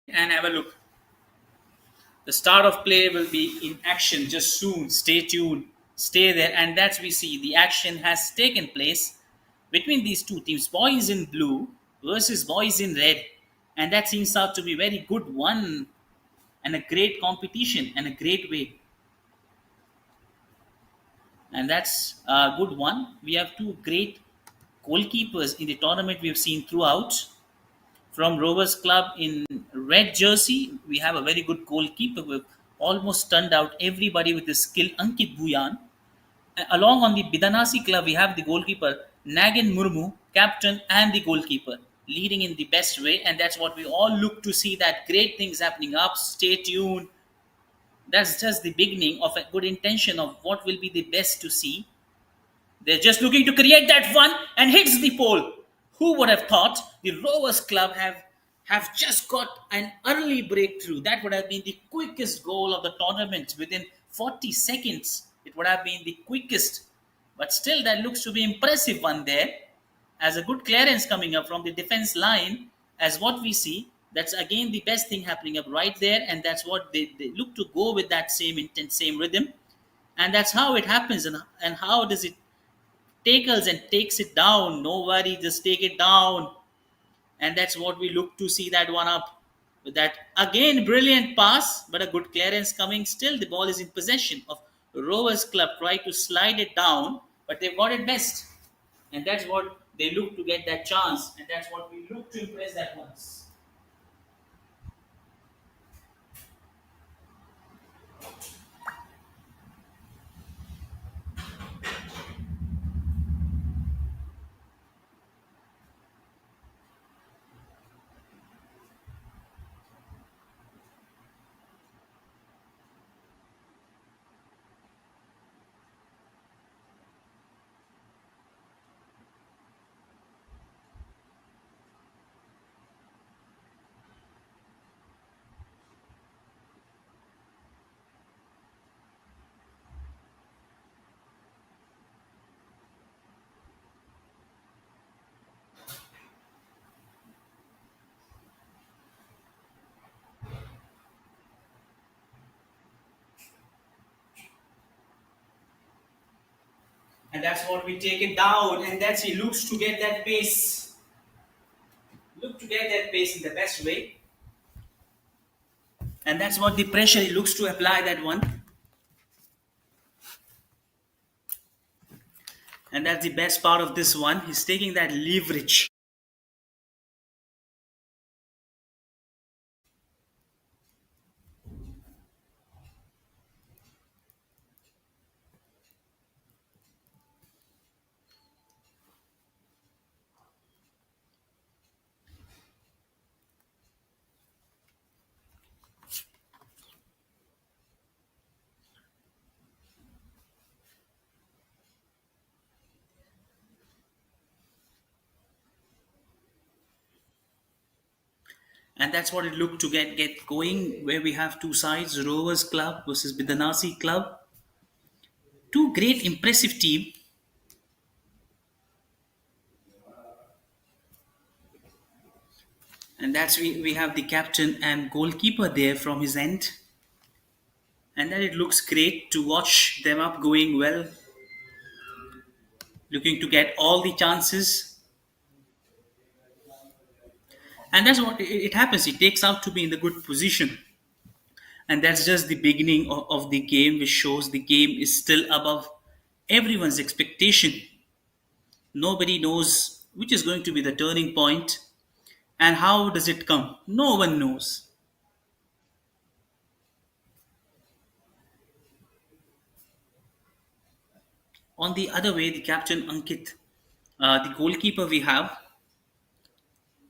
And have a look. The start of play will be in action just soon. Stay tuned, stay there, and that's we see the action has taken place between these two teams, boys in blue versus boys in red, and that seems out to be very good one and a great competition and a great way, and that's a good one. We have two great goalkeepers in the tournament we've seen throughout. From Rovers Club in red jersey, we have a very good goalkeeper who almost stunned out everybody with his skill, Ankit Bhuyan. Along on the Bidanasi Club, we have the goalkeeper, Nagin Murmu, captain and the goalkeeper, leading in the best way. And that's what we all look to see, that great things happening up. Stay tuned. That's just the beginning of a good intention of what will be the best to see. They're just looking to create that one and hits the pole. Who would have thought the Rovers Club have just got an early breakthrough? That would have been the quickest goal of the tournament within 40 seconds. It would have been the quickest. But still, that looks to be impressive one there. As a good clearance coming up from the defense line, as what we see, that's again the best thing happening up right there. And that's what they look to go with, that same intent, same rhythm. And that's how it happens. And how does it tackles and takes it down. No worry, just take it down. And that's what we look to see, that one up. With that, again, brilliant pass, but a good clearance coming. Still, the ball is in possession of Rovers Club. Try to slide it down, but they've got it best. And that's what they look to get that chance. And that's what we look to impress that once. And that's what we take it down. And that's he looks to get that pace. Look to get that pace in the best way. And that's what the pressure he looks to apply that one. And that's the best part of this one. He's taking that leverage. And that's what it looked to get going, where we have two sides, Rovers Club versus Bidanasi Club. Two great, impressive team. And that's we have the captain and goalkeeper there from his end. And then it looks great to watch them up going well, looking to get all the chances. And that's what it happens. It takes out to be in the good position. And that's just the beginning of the game, which shows the game is still above everyone's expectation. Nobody knows which is going to be the turning point and how does it come. No one knows. On the other way, the captain Ankit, the goalkeeper we have,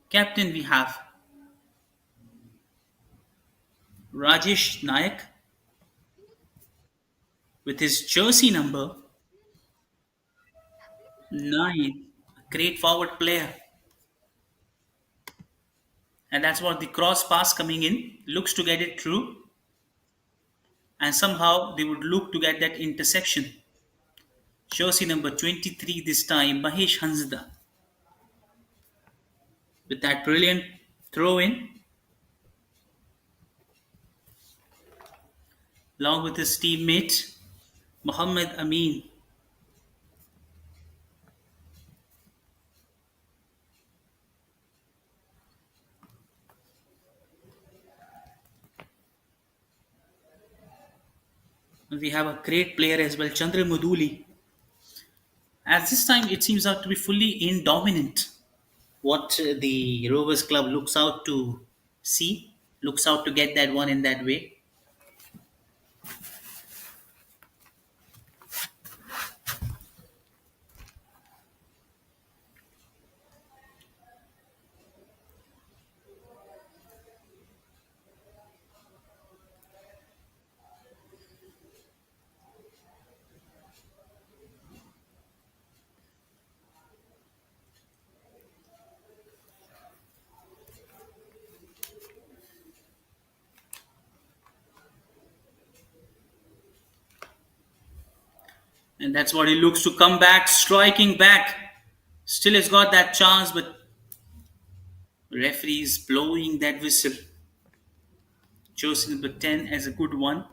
captain we have Rajesh Nayak with his jersey number 9. Great forward player. And that's what the cross pass coming in looks to get it through. And somehow they would look to get that intersection. Jersey number 23 this time, Mahesh Hansda, with that brilliant throw in. along with his teammate Mohammed Amin. We have a great player as well, Chandra Muduli. At this time, it seems out to be fully in dominant. What the Rovers Club looks out to see, looks out to get that one in that way. And that's what he looks to come back, striking back. Still has got that chance, but referees blowing that whistle. Jersey number 10 as a good one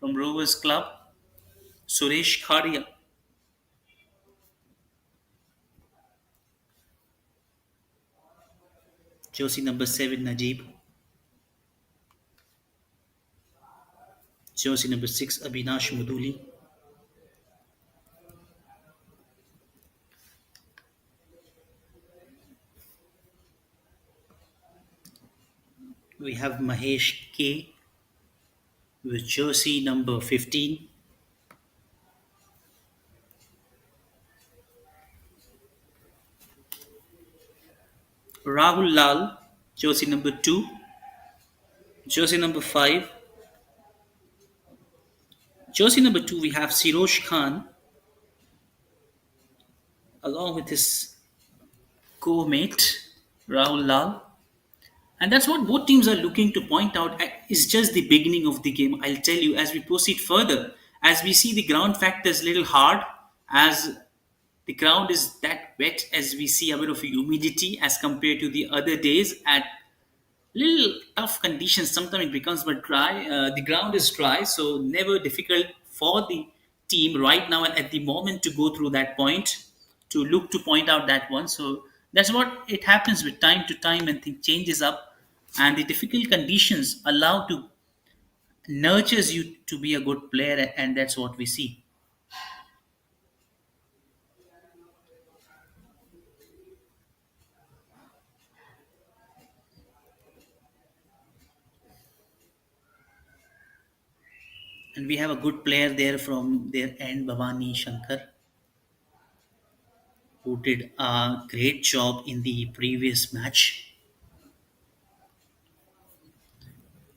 from Rovers Club, Suresh Khadia. Jersey number 7, Najib. Jersey number 6, Abhinash Muduli. We have Mahesh K with jersey number 15. Rahul Lal, jersey number 2. Jersey number 5. Jersey number 2, we have Sirosh Khan along with his co-mate Rahul Lal. And that's what both teams are looking to point out is just the beginning of the game. I'll tell you as we proceed further, as we see the ground factors a little hard, as the ground is that wet, as we see a bit of humidity as compared to the other days at little tough conditions. Sometimes it becomes but dry. The ground is dry, so never difficult for the team right now and at the moment to go through that point to look to point out that one. So that's what it happens with time to time when things changes up, and the difficult conditions allow to nurtures you to be a good player, and that's what we see. And we have a good player there from their end, Bhavani Shankar, who did a great job in the previous match.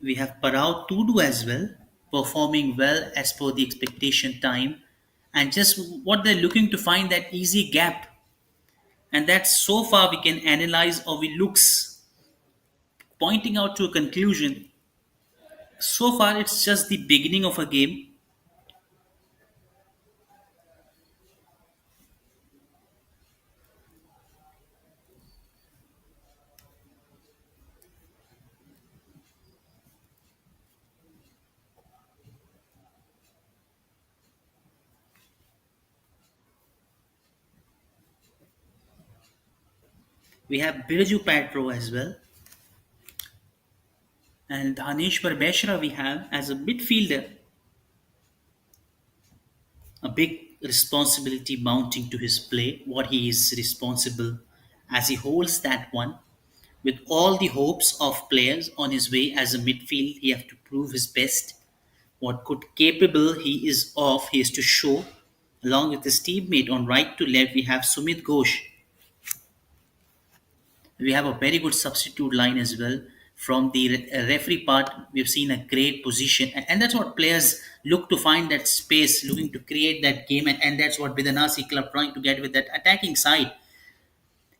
We have Parao Tudu as well, performing well as per the expectation time, and just what they're looking to find that easy gap. And that so far we can analyze or we looks pointing out to a conclusion. So far it's just the beginning of a game. We have Biraju Patro as well, and Dhaneshwar Beshra we have as a midfielder, a big responsibility mounting to his play, what he is responsible as he holds that one. With all the hopes of players on his way as a midfield, he have to prove his best. What good capable he is of, he is to show. Along with his teammate on right to left, we have Sumit Ghosh. We have a very good substitute line as well. From the referee part, we've seen a great position, and that's what players look to find that space, looking to create that game, and that's what Bidanasi Club trying to get with that attacking side.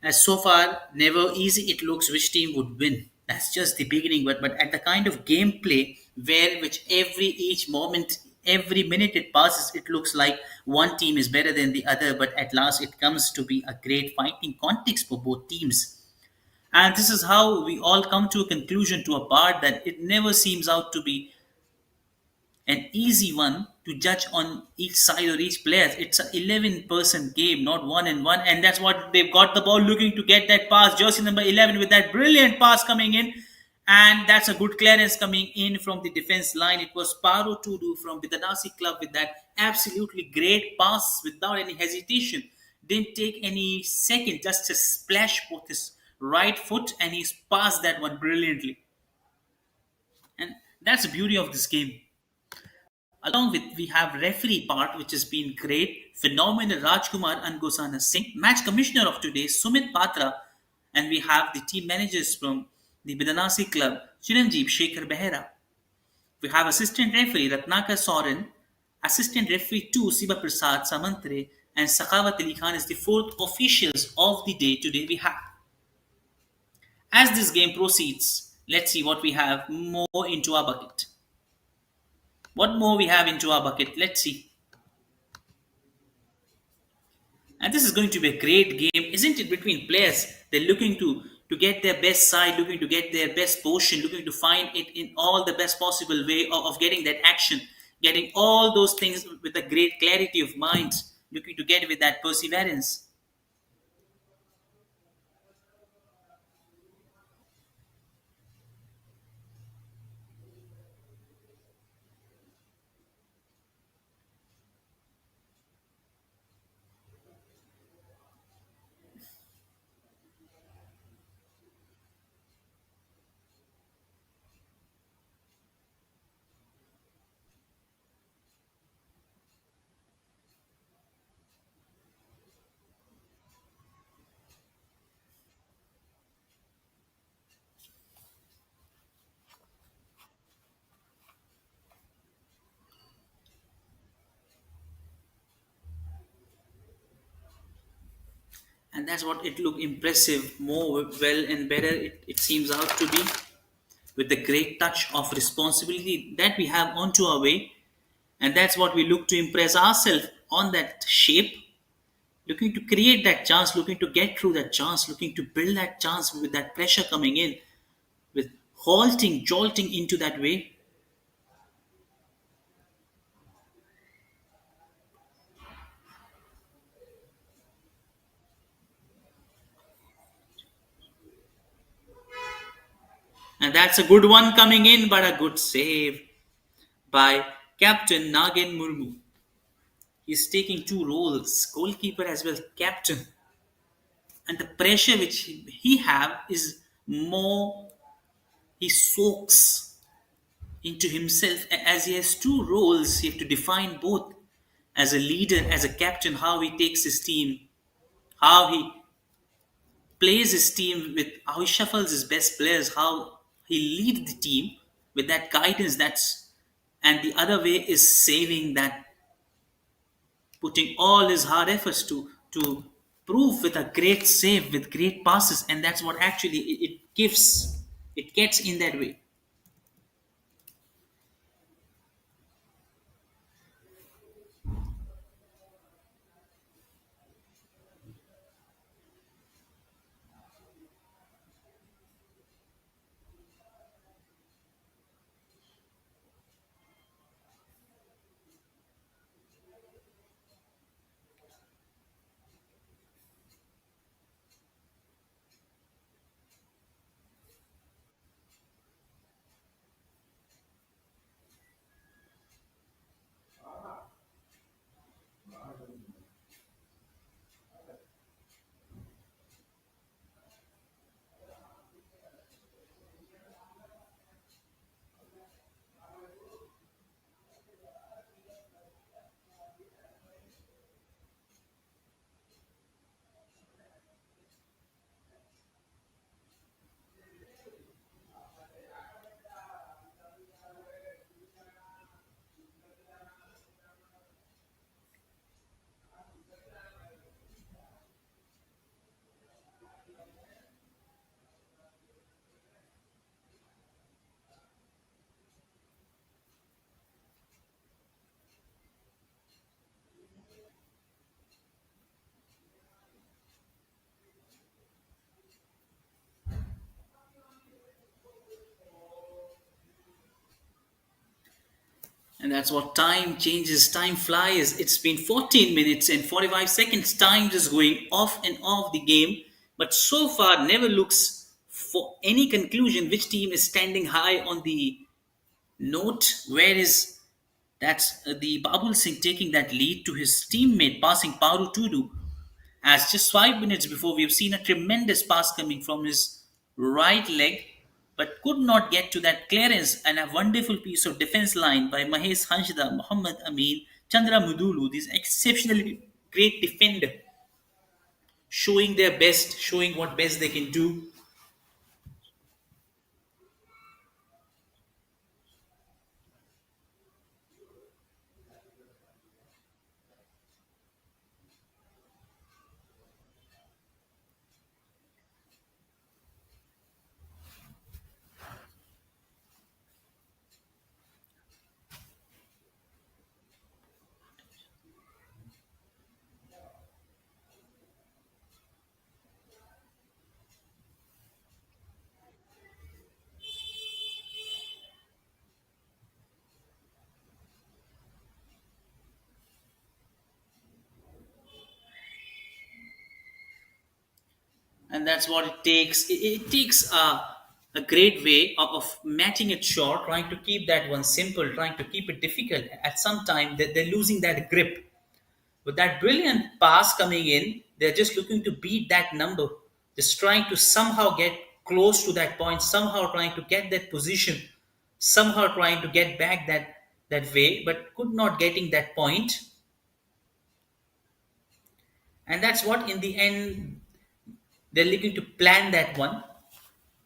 As so far, never easy it looks which team would win. That's just the beginning, but at the kind of gameplay where which every each moment, every minute it passes, it looks like one team is better than the other. But at last, it comes to be a great fighting context for both teams. And this is how we all come to a conclusion to a part that it never seems out to be an easy one to judge on each side or each player. It's an 11-person game, not one and one, and that's what they've got the ball, looking to get that pass. Jersey number 11 with that brilliant pass coming in, and that's a good clearance coming in from the defense line. It was Paro Tudu from Bidanasi Club with that absolutely great pass without any hesitation. Didn't take any second, just a splash with his right foot, and he's passed that one brilliantly. And that's the beauty of this game. Along with, we have referee part, which has been great, phenomenal Rajkumar Angosana Singh, match commissioner of today, Sumit Patra, and we have the team managers from the Bidanasi Club, Chiranjeev Shekhar Behera. We have assistant referee Ratnakar Soren, assistant referee 2 Siba Prasad Samantre, and Sakawat Ali Khan is the fourth officials of the day today we have. As this game proceeds, let's see what we have more into our bucket. What more we have into our bucket? Let's see. And this is going to be a great game, isn't it? Between players, they're looking to get their best side, looking to get their best portion, looking to find it in all the best possible way of getting that action, getting all those things with a great clarity of mind, looking to get it with that perseverance. And that's what it looked impressive, more well and better it seems out to be, with the great touch of responsibility that we have onto our way. And that's what we look to impress ourselves on that shape, looking to create that chance, looking to get through that chance, looking to build that chance with that pressure coming in, with halting, jolting into that way. And that's a good one coming in, but a good save by Captain Nagin Murmu. He's taking two roles, goalkeeper as well captain. And the pressure which he have is more, he soaks into himself as he has two roles. He have to define both, as a leader, as a captain, how he takes his team, how he plays his team, with how he shuffles his best players, how he leads the team with that guidance. That's, and the other way is saving that, putting all his hard efforts to prove with a great save, with great passes, and that's what actually it gives. It gets in that way. And that's what time changes, time flies. It's been 14 minutes and 45 seconds. Time just going off and off the game. But so far, never looks for any conclusion which team is standing high on the note. Where is that's the Babul Singh taking that lead to his teammate, passing Paru Tudu. As just 5 minutes before, we've seen a tremendous pass coming from his right leg, but could not get to that clearance. And a wonderful piece of defense line by Mahesh Hanshda, Muhammad Amin, Chandra Mudulu, these exceptionally great defender, showing their best, showing what best they can do. And that's what it takes. It takes a great way of matching it short, trying to keep that one simple, trying to keep it difficult. At some time, they're losing that grip. With that brilliant pass coming in, they're just looking to beat that number, just trying to somehow get close to that point, somehow trying to get that position, somehow trying to get back that way, but could not getting that point. And that's what in the end they're looking to plan that one.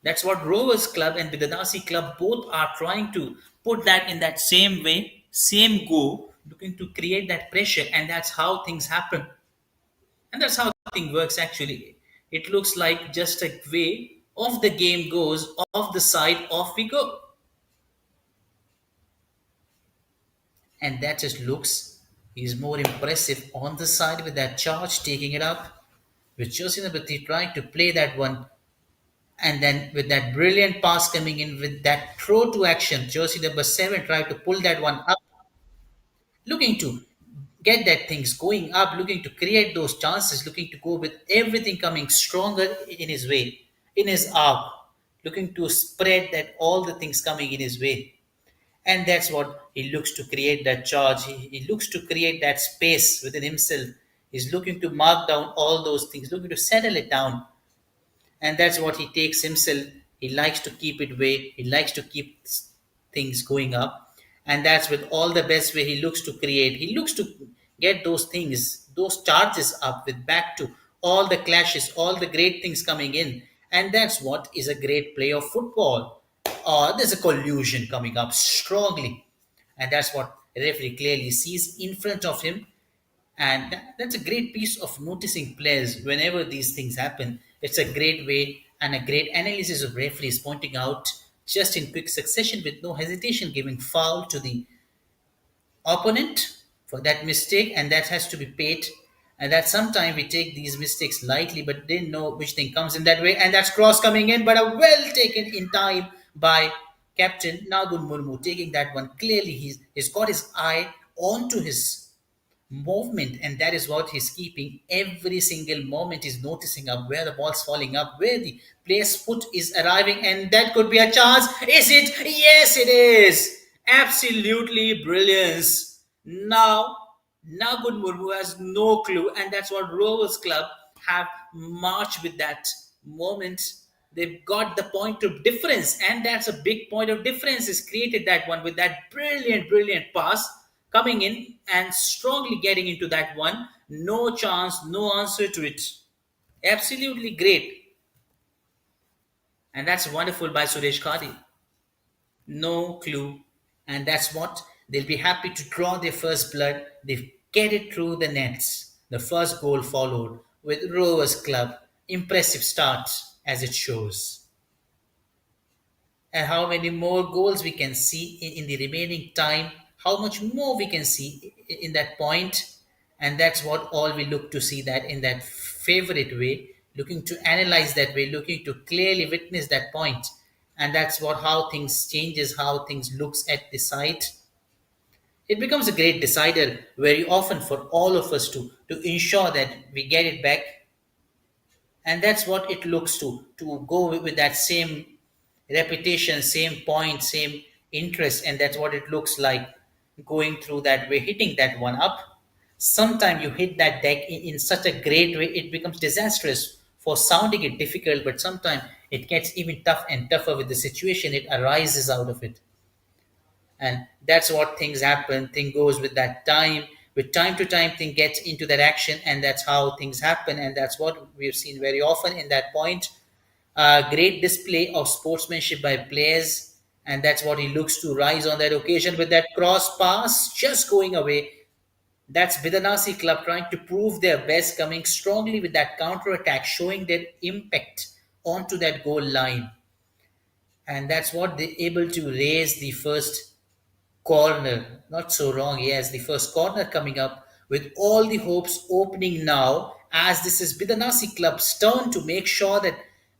That's what Rovers Club and Bidanasi Club both are trying to put that in that same way, same go, looking to create that pressure, and that's how things happen. And that's how thing works actually. It looks like just a way off the game goes, off the side, off we go. And that just looks is more impressive on the side with that charge taking it up. With Chelsea number three trying to play that one. And then with that brilliant pass coming in with that throw to action, Jersey number seven tried to pull that one up, looking to get that things going up, looking to create those chances, looking to go with everything coming stronger in his way, in his arc, looking to spread that all the things coming in his way. And that's what he looks to create that charge. He looks to create that space within himself. He's looking to mark down all those things, looking to settle it down, and that's what he takes himself. He likes to keep it way, he likes to keep things going up, and that's with all the best way he looks to create. He looks to get those things, those charges up with back to all the clashes, all the great things coming in, and that's what is a great play of football. There's a collusion coming up strongly, and that's what referee clearly sees in front of him, and that's a great piece of noticing players whenever these things happen. It's a great way and a great analysis of referees pointing out just in quick succession with no hesitation giving foul to the opponent for that mistake, and that has to be paid. And that sometimes we take these mistakes lightly but didn't know which thing comes in that way, and that's cross coming in but a well taken in time by captain Nagun Murmu, taking that one clearly. He's got his eye onto his movement, and that is what he's keeping every single moment. Is noticing up where the ball's falling up, where the player's foot is arriving, and that could be a chance. Is it? Yes, it is. Absolutely brilliance. Now good Murmu has no clue, and that's what Rovers Club have marched with that moment. They've got the point of difference, and that's a big point of difference is created that one with that brilliant pass coming in and strongly getting into that one. No chance, no answer to it. Absolutely great. And that's wonderful by Suresh Khadi. No clue. And that's what they'll be happy to draw their first blood. They get it through the nets. The first goal followed with Rovers Club. Impressive start as it shows. And how many more goals we can see in the remaining time, how much more we can see in that point. And that's what all we look to see, that in that favorite way, looking to analyze that way, looking to clearly witness that point. And that's what how things changes, how things looks at the site. It becomes a great decider very often for all of us to ensure that we get it back. And that's what it looks to go with that same repetition, same point, same interest. And that's what it looks like going through that way, hitting that one up. Sometimes you hit that deck in such a great way it becomes disastrous for sounding it difficult, but sometimes it gets even tough and tougher with the situation it arises out of it. And that's what things happen. Thing goes with that time, with time to time thing gets into that action, and that's how things happen. And that's what we've seen very often in that point. Great display of sportsmanship by players, and that's what he looks to rise on that occasion with that cross pass just going away. That's Bidanasi Club trying to prove their best, coming strongly with that counter attack, showing their impact onto that goal line. And that's what they're able to raise the first corner. Not so wrong. Yes, the first corner coming up with all the hopes opening now, as this is Bidanasi Club's turn to make sure that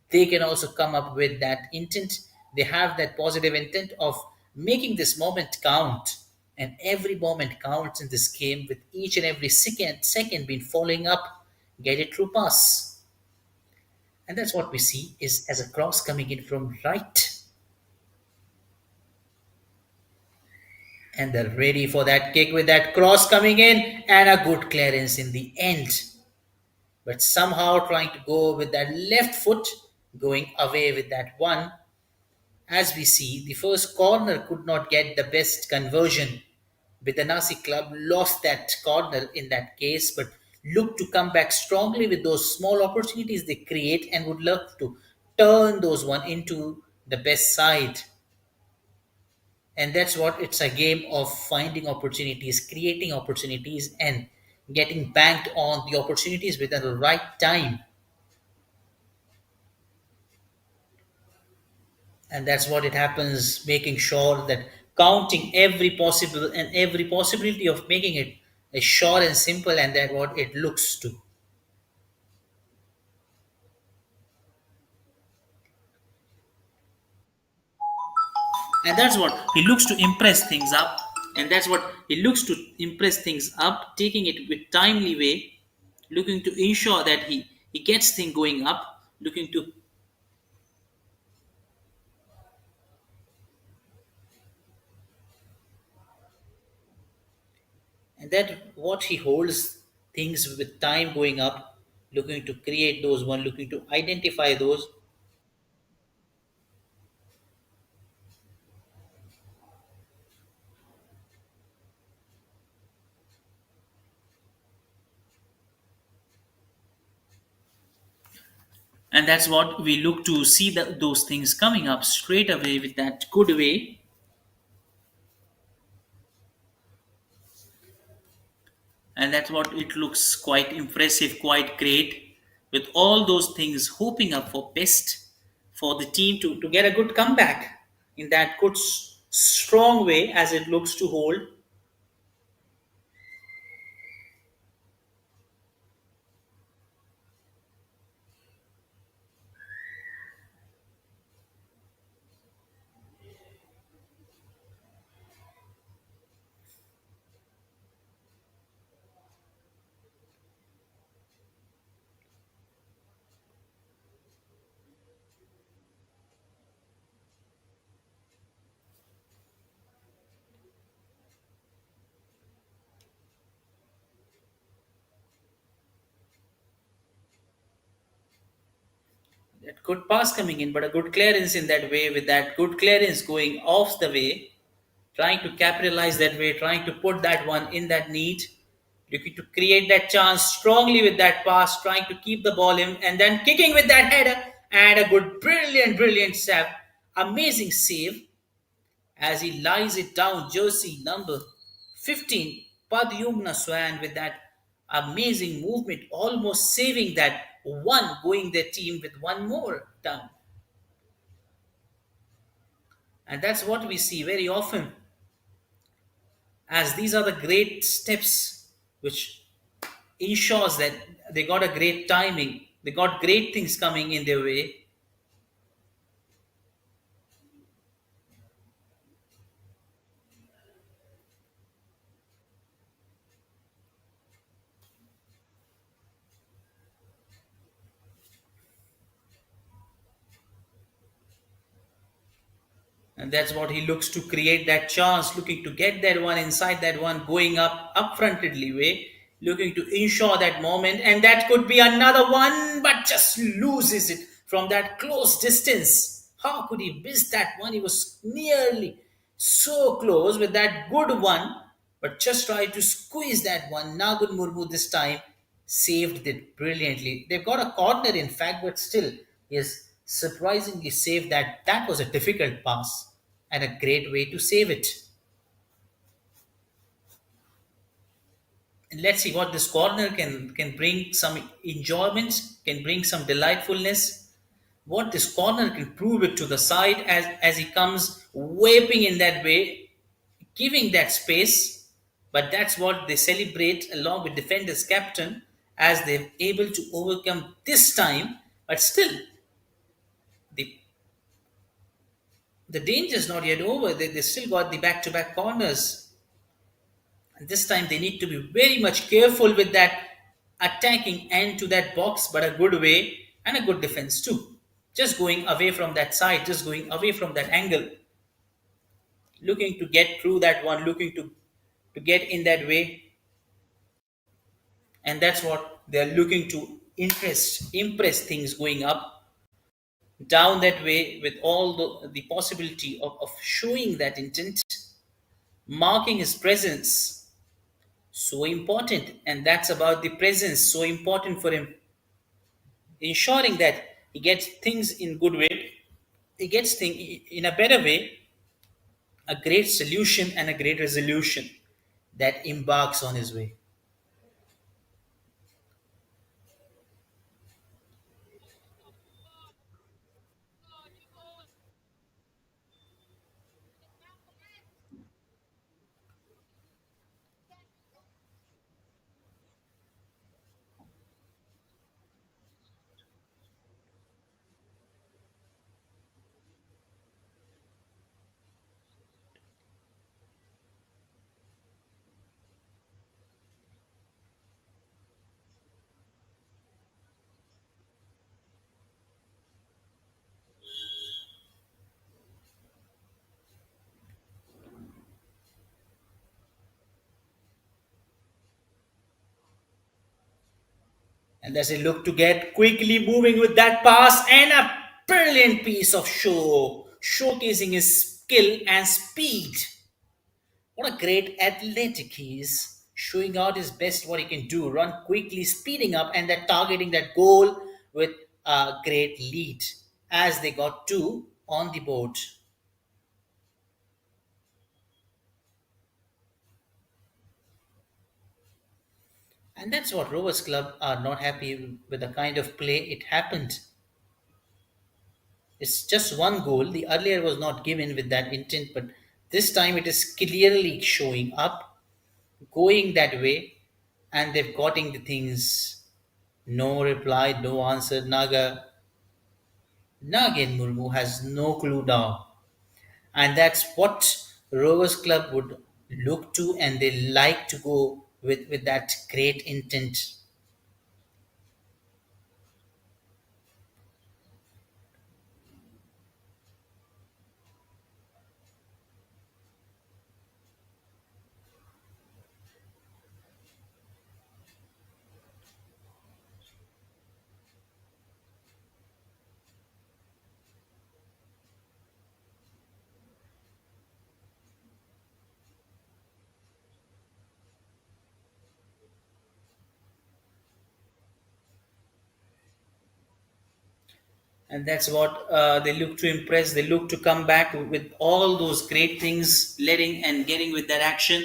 they can also come up with that intent. They have that positive intent of making this moment count. And every moment counts in this game, with each and every second being following up, get it through pass. And that's what we see is as a cross coming in from right. And they're ready for that kick with that cross coming in and a good clearance in the end. But somehow trying to go with that left foot, going away with that one. As we see, the first corner could not get the best conversion. Bidanasi Club lost that corner in that case, but look to come back strongly with those small opportunities they create and would love to turn those one into the best side. And that's what it's a game of finding opportunities, creating opportunities, and getting banked on the opportunities within the right time. And that's what it happens, making sure that counting every possible and every possibility of making it a short and simple, and that what it looks to. And that's what he looks to impress things up. And that's what he looks to impress things up, taking it with timely way, looking to ensure that he gets thing going up, looking to. And that what he holds things with time going up, looking to create those one, looking to identify those. And that's what we look to see those things coming up straight away with that good way. And that's what it looks quite impressive, quite great, with all those things hoping up for best for the team to get a good comeback in that good strong way as it looks to hold. That good pass coming in, but a good clearance in that way, with that good clearance going off the way, trying to capitalize that way, trying to put that one in that need, looking to create that chance strongly with that pass, trying to keep the ball in, and then kicking with that header, and a good, brilliant save, amazing save as he lies it down, jersey number 15, Padyumna Swan with that amazing movement, almost saving that one, going their team with one more down. And that's what we see very often, as these are the great steps which ensures that they got a great timing, they got great things coming in their way. And that's what he looks to create that chance, looking to get that one inside that one, going up upfrontedly way, looking to ensure that moment. And that could be another one, but just loses it from that close distance. How could he miss that one? He was nearly so close with that good one, but just tried to squeeze that one. Nagun Murmu this time saved it brilliantly. They've got a corner, in fact, but still, yes, surprisingly saved that. That was a difficult pass and a great way to save it. And let's see what this corner can bring some enjoyment, can bring some delightfulness. What this corner can prove it to the side as he comes waving in that way, giving that space. But that's what they celebrate along with defenders captain as they're able to overcome this time. But still, the the danger is not yet over. They still got the back-to-back corners. And this time they need to be very much careful with that attacking end to that box, but a good way and a good defense too. Just going away from that side, just going away from that angle, looking to get through that one, looking to get in that way. And that's what they're looking to impress things going up down that way with all the possibility of showing that intent, marking his presence so important. And that's about the presence so important for him, ensuring that he gets things in good way, he gets things in a better way, a great solution and a great resolution that embarks on his way. And as they look to get quickly moving with that pass and a brilliant piece of show, showcasing his skill and speed. What a great athletic he is, showing out his best what he can do, run quickly, speeding up, and then targeting that goal with a great lead as they got two on the board. And that's what Rovers Club are not happy with the kind of play it happened. It's just one goal. The earlier was not given with that intent, but this time it is clearly showing up, going that way, and they've gotten the things. No reply, no answer. Nagin Murmu has no clue now. And that's what Rovers Club would look to, and they like to go with that great intent. And that's what they look to impress. They look to come back with all those great things, letting and getting with that action,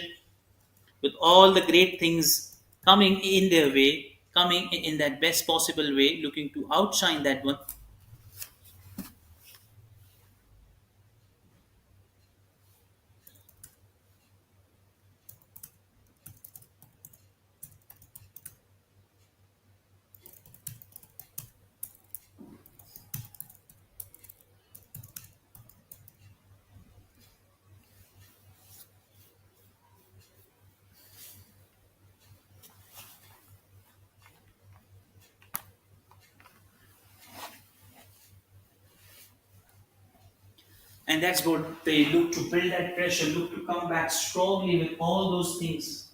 with all the great things coming in their way, coming in that best possible way, looking to outshine that one. And that's what they look to build that pressure, look to come back strongly with all those things.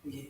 Yeah.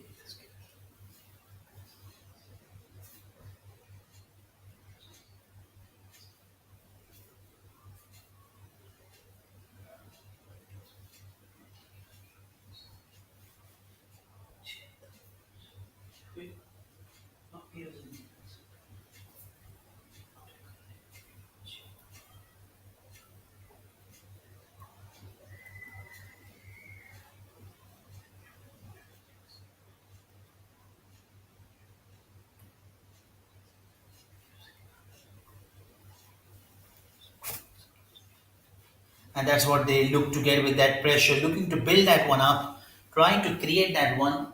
And that's what they look to get with that pressure, looking to build that one up, trying to create that one.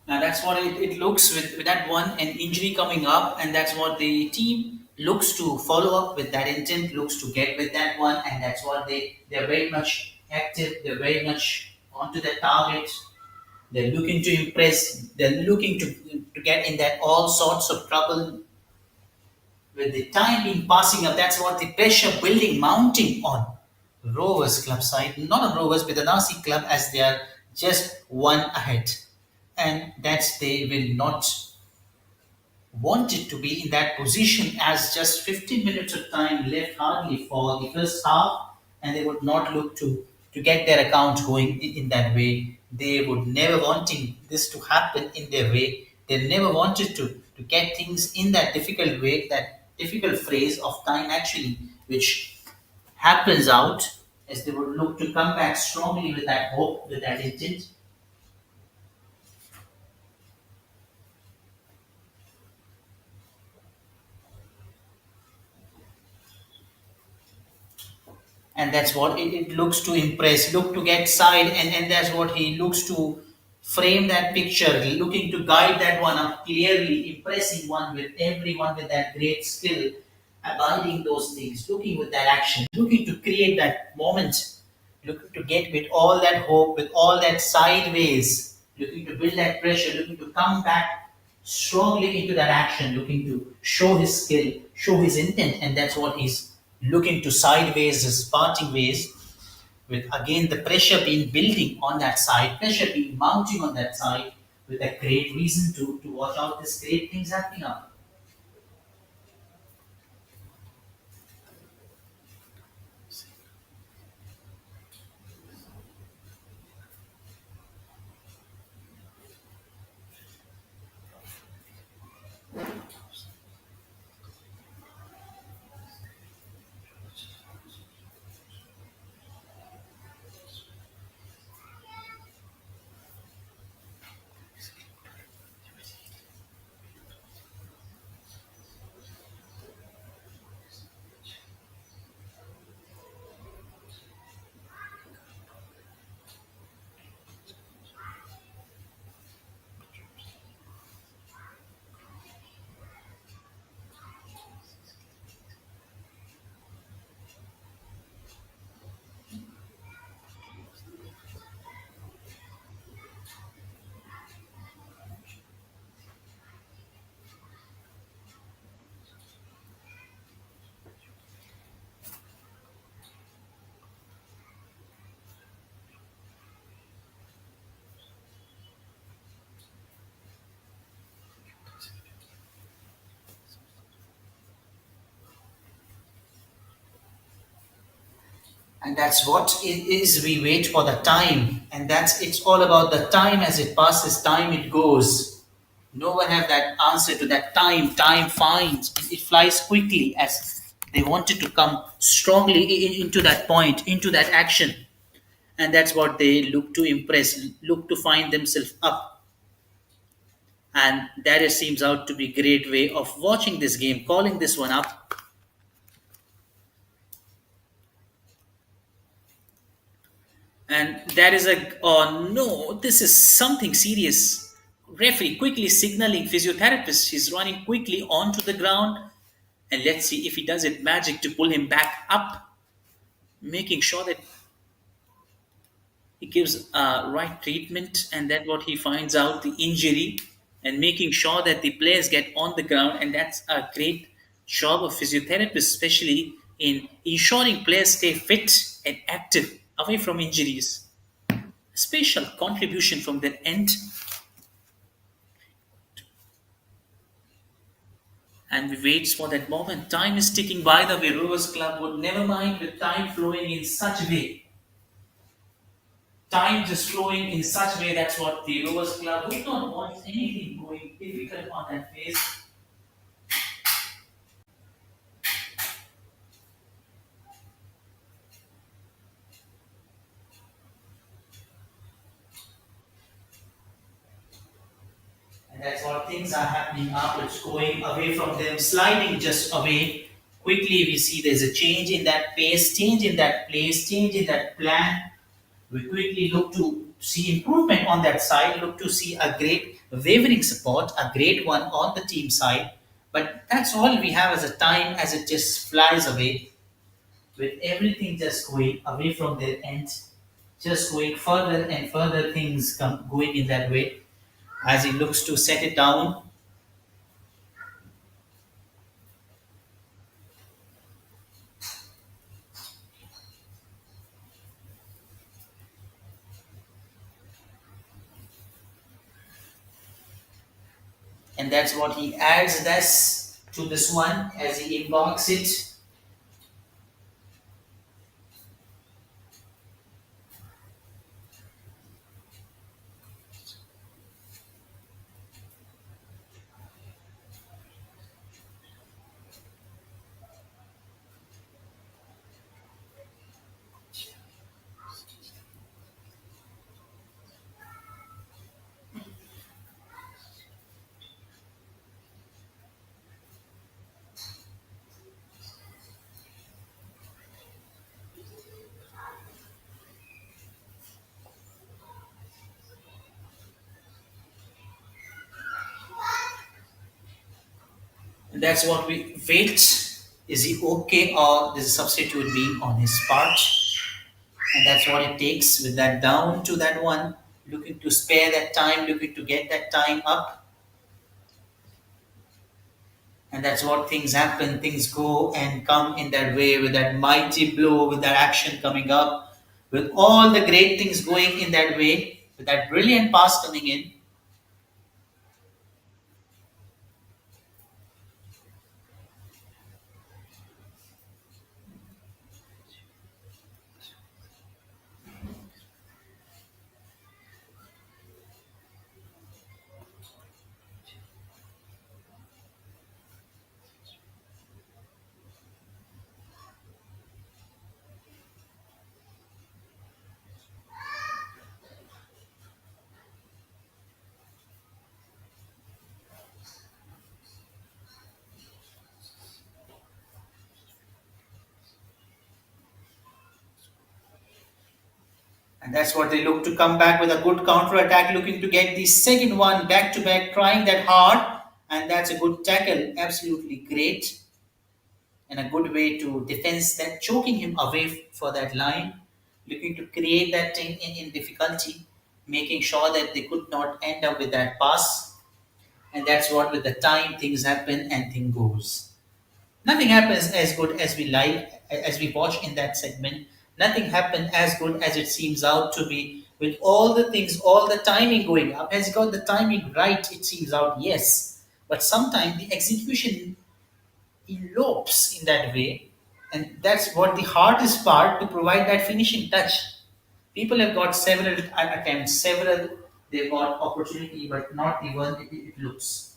Now that's what it looks with that one, an injury coming up, and that's what the team looks to follow up with that intent, looks to get with that one, and that's what they're very much active, they're very much onto their target, they're looking to impress, they're looking to get in that all sorts of trouble with the time being passing up. That's what the pressure building mounting on Rovers Club side, not on Rovers, with the Nasi Club as they are just one ahead. And that's they will not wanted to be in that position as just 15 minutes of time left hardly for the first half, and they would not look to get their account going in that way. They would never wanting this to happen in their way. They never wanted to get things in that difficult way, that difficult phrase of time actually, which happens out as they would look to come back strongly with that hope, with that intent. And that's what it looks to impress, look to get side, and that's what he looks to frame that picture, looking to guide that one up clearly, impressing one with everyone with that great skill, abiding those things, looking with that action, looking to create that moment, looking to get with all that hope, with all that sideways, looking to build that pressure, looking to come back strongly into that action, looking to show his skill, show his intent, and that's what he's looking to sideways, his parting ways, with again the pressure being building on that side, pressure being mounting on that side, with a great reason to watch out this great things happening up. And that's what it is. We wait for the time, and that's it's all about the time. As it passes, time it goes. No one have that answer to that time. Time finds it flies quickly as they wanted to come strongly into that point, into that action, and that's what they look to impress, look to find themselves up. And that it seems out to be great way of watching this game, calling this one up. And there is a, oh no, this is something serious. Referee quickly signaling physiotherapist. He's running quickly onto the ground. And let's see if he does it magic to pull him back up, making sure that he gives right treatment, and then what he finds out the injury, and making sure that the players get on the ground. And that's a great job of physiotherapists, especially in ensuring players stay fit and active away from injuries. Special contribution from their end. And we wait for that moment. Time is ticking by. The way Rovers Club would never mind with time flowing in such a way. Time just flowing in such a way. That's what the Rovers Club would not want anything going difficult on that phase. And that's what things are happening up. It's going away from them, sliding just away. Quickly we see there's a change in that pace, change in that place, change in that plan. We quickly look to see improvement on that side, look to see a great wavering support, a great one on the team side. But that's all we have as a time as it just flies away, with everything just going away from their end, just going further and further things come going in that way as he looks to set it down. And that's what he adds this to this one as he embarks it. And that's what we wait. Is he okay, or there's a substitute being on his part? And that's what it takes with that down to that one, looking to spare that time, looking to get that time up. And that's what things happen. Things go and come in that way, with that mighty blow, with that action coming up, with all the great things going in that way, with that brilliant pass coming in. And that's what they look to come back with a good counter attack, looking to get the second one back to back, trying that hard. And that's a good tackle, absolutely great, and a good way to defense that, choking him away for that line, looking to create that thing in difficulty, making sure that they could not end up with that pass. And that's what with the time things happen and thing goes. Nothing happens as good as we like, as we watch in that segment. Nothing happened as good as it seems out to be, with all the things, all the timing going up. Has he got the timing right? It seems out, yes. But sometimes the execution elopes in that way, And that's what the hardest part, to provide that finishing touch. People have got several attempts, several, they've got opportunity, but not even it looks.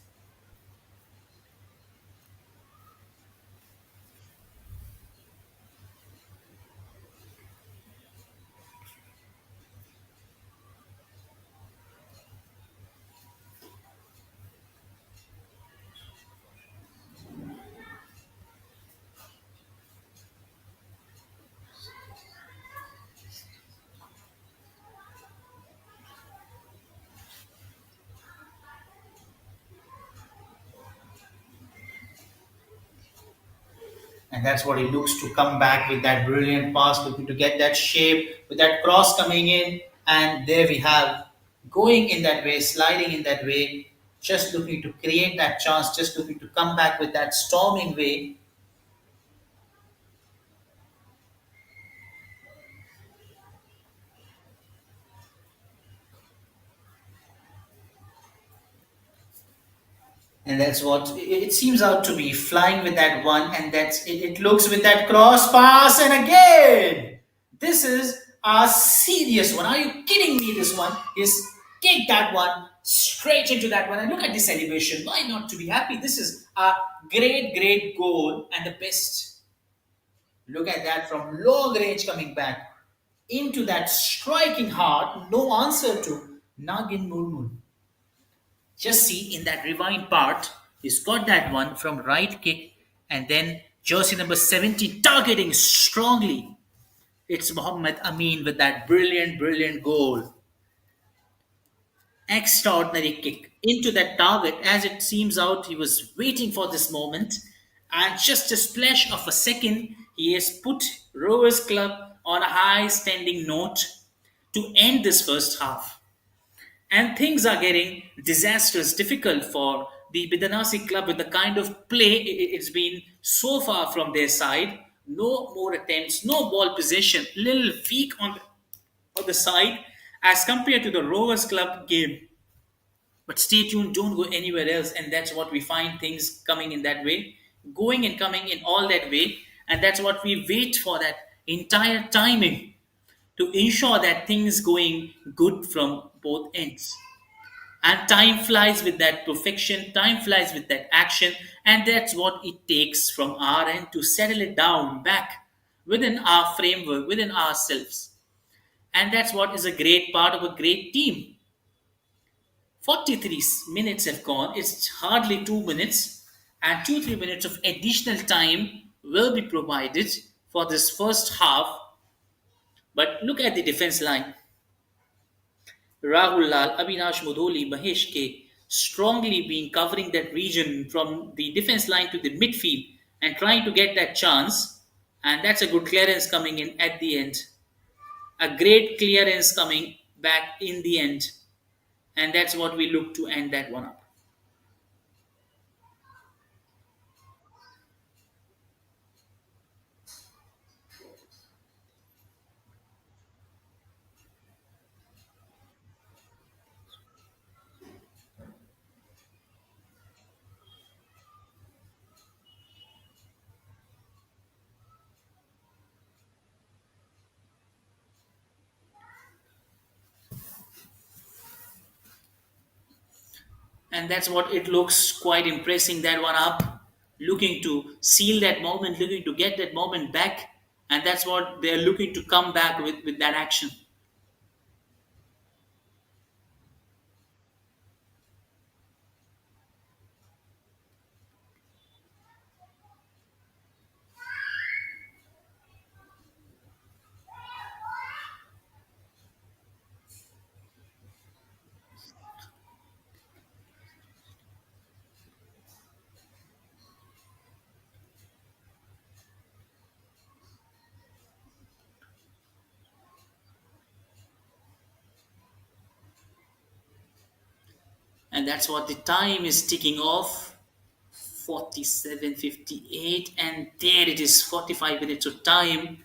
And that's what it looks, to come back with that brilliant pass, looking to get that shape with that cross coming in. And there we have, going in that way, sliding in that way, just looking to create that chance, just looking to come back with that storming way. And that's what it seems out to be, flying with that one. And that's it, it looks with that cross pass. And again, this is a serious one. Are you kidding me? This one is, kick that one straight into that one. And look at this elevation. Why not to be happy? This is a great goal, and the best. Look at that, from long range coming back into that striking hard. No answer to Nagin Murmur. Just see in that rewind part, he's got that one from right kick, and then jersey number 70 targeting strongly. It's Mohammed Amin with that brilliant goal. Extraordinary kick into that target. As it seems out, he was waiting for this moment, and just a splash of a second, he has put Rovers Club on a high standing note to end this first half. And things are getting disastrous, difficult for the Bidanasi Club with the kind of play it's been so far from their side. No more attempts, no ball possession, little weak on the side as compared to the Rovers Club game. But stay tuned, don't go anywhere else, and that's what we find, things coming in that way, going and coming in all that way, and that's what we wait for, that entire timing, to ensure that things going good from both ends. And time flies with that perfection, time flies with that action, and that's what it takes from our end to settle it down back within our framework, within ourselves. And that's what is a great part of a great team. 43 minutes have gone, it's hardly 2 minutes, and 2 3 minutes of additional time will be provided for this first half. But look at the defense line. Rahul Lal, Avinash Mudholi, Mahesh K strongly being covering that region from the defense line to the midfield and trying to get that chance. And that's a good clearance coming in at the end. A great clearance coming back in the end. And that's what we look to end that one up. And that's what it looks quite impressing, that one up, looking to seal that moment, looking to get that moment back. And that's what they're looking to come back with that action. And that's what the time is ticking off. 47:58, and there it is, 45 minutes of time.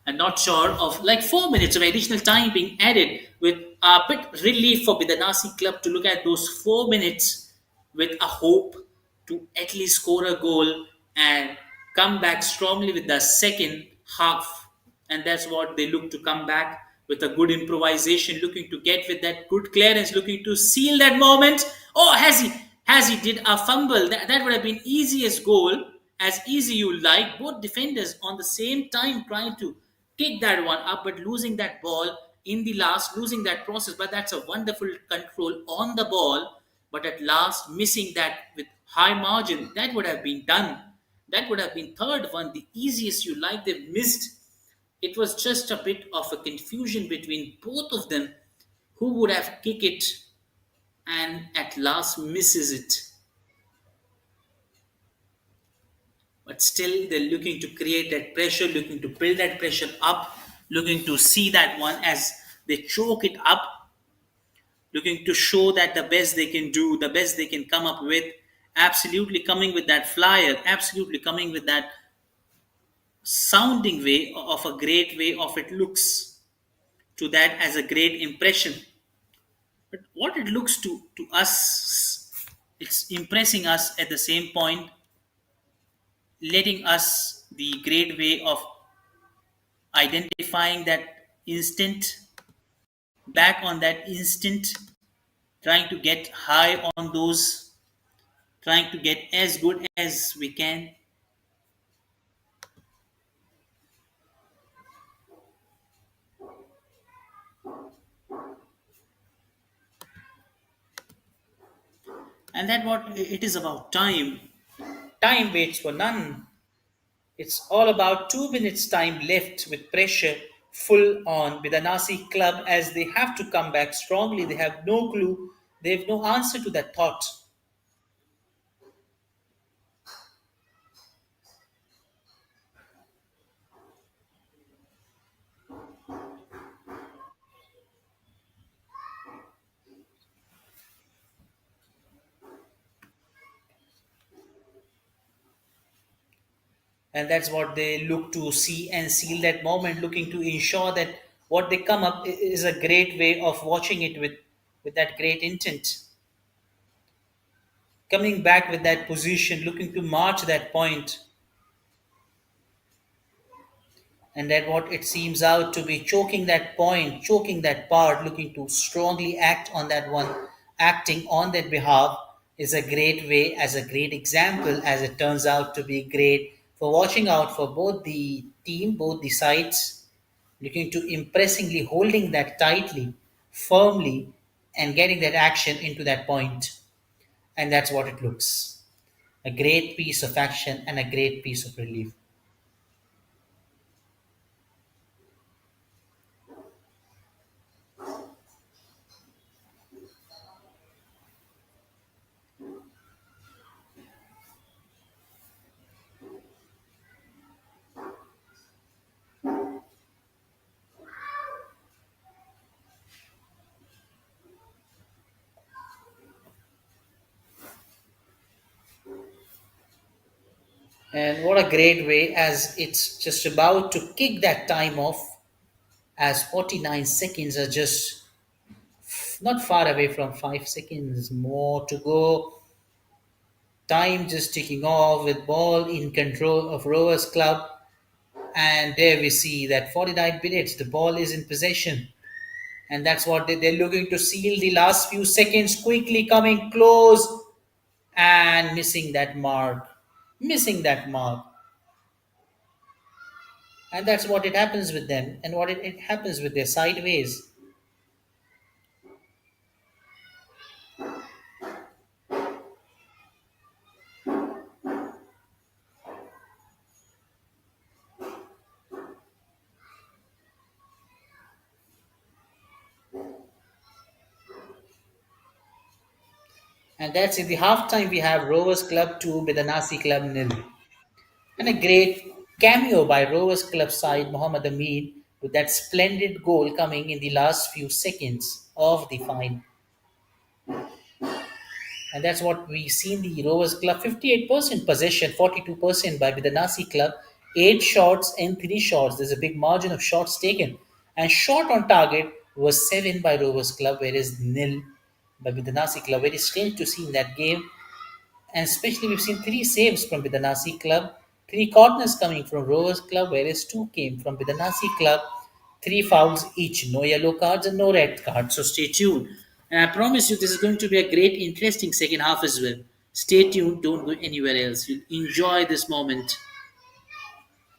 And not sure of like 4 minutes of additional time being added, with a bit relief for Bidanasi Club to look at those 4 minutes with a hope to at least score a goal and come back strongly with the second half. And that's what they look to come back with a good improvisation, looking to get with that good clearance, looking to seal that moment. Oh, has he did a fumble. That would have been easiest goal, as easy you like. Both defenders on the same time trying to kick that one up, but losing that ball in the last, losing that process. But that's a wonderful control on the ball. But at last, missing that with high margin, that would have been done. That would have been third one, the easiest you like. They missed. It was just a bit of a confusion between both of them. Who would have kicked it and at last misses it? But still, they're looking to create that pressure, looking to build that pressure up, looking to see that one as they choke it up, looking to show that the best they can do, the best they can come up with. Absolutely coming with that flyer, absolutely coming with that sounding way of a great way of it looks to that as a great impression. But what it looks to us, it's impressing us at the same point, letting us the great way of identifying that instant, back on that instant, trying to get high on those, trying to get as good as we can. And that what it is about. Time waits for none. It's all about 2 minutes time left with pressure full on Bidanasi Club as they have to come back strongly. They have no clue. They have no answer to that thought. And that's what they look to see and seal that moment, looking to ensure that what they come up is a great way of watching it with that great intent. Coming back with that position, looking to march that point, and that what it seems out to be choking that point, choking that part, looking to strongly act on that one, acting on that behalf is a great way, as a great example, as it turns out to be great for watching out for both the team, both the sides, looking to impressingly holding that tightly, firmly, and getting that action into that point. And that's what it looks. A great piece of action and a great piece of relief. And what a great way, as it's just about to kick that time off, as 49 seconds are just not far away from 5 seconds more to go. Time just ticking off with ball in control of Rovers Club. And there we see that 49 minutes, the ball is in possession. And that's what they're looking to seal the last few seconds, quickly coming close and missing that mark. Missing that mark. And that's what it happens with them and what it happens with their sideways. And that's in the halftime we have Rovers Club 2 Bidanasi Club nil. And a great cameo by Rovers Club side Mohammad Amin with that splendid goal coming in the last few seconds of the final. And that's what we see in the Rovers Club 58% possession, 42% by Bidanasi Club, 8 shots and 3 shots. There's a big margin of shots taken. And shot on target was 7 by Rovers Club, whereas nil by Bidanasi Club. Very strange to see in that game. And especially we've seen 3 saves from Bidanasi Club, Three corners coming from Rovers Club, whereas two came from Bidanasi Club. Three fouls each. No yellow cards and no red cards. So stay tuned. And I promise you, this is going to be a great, interesting second half as well. Stay tuned. Don't go anywhere else. You'll enjoy this moment.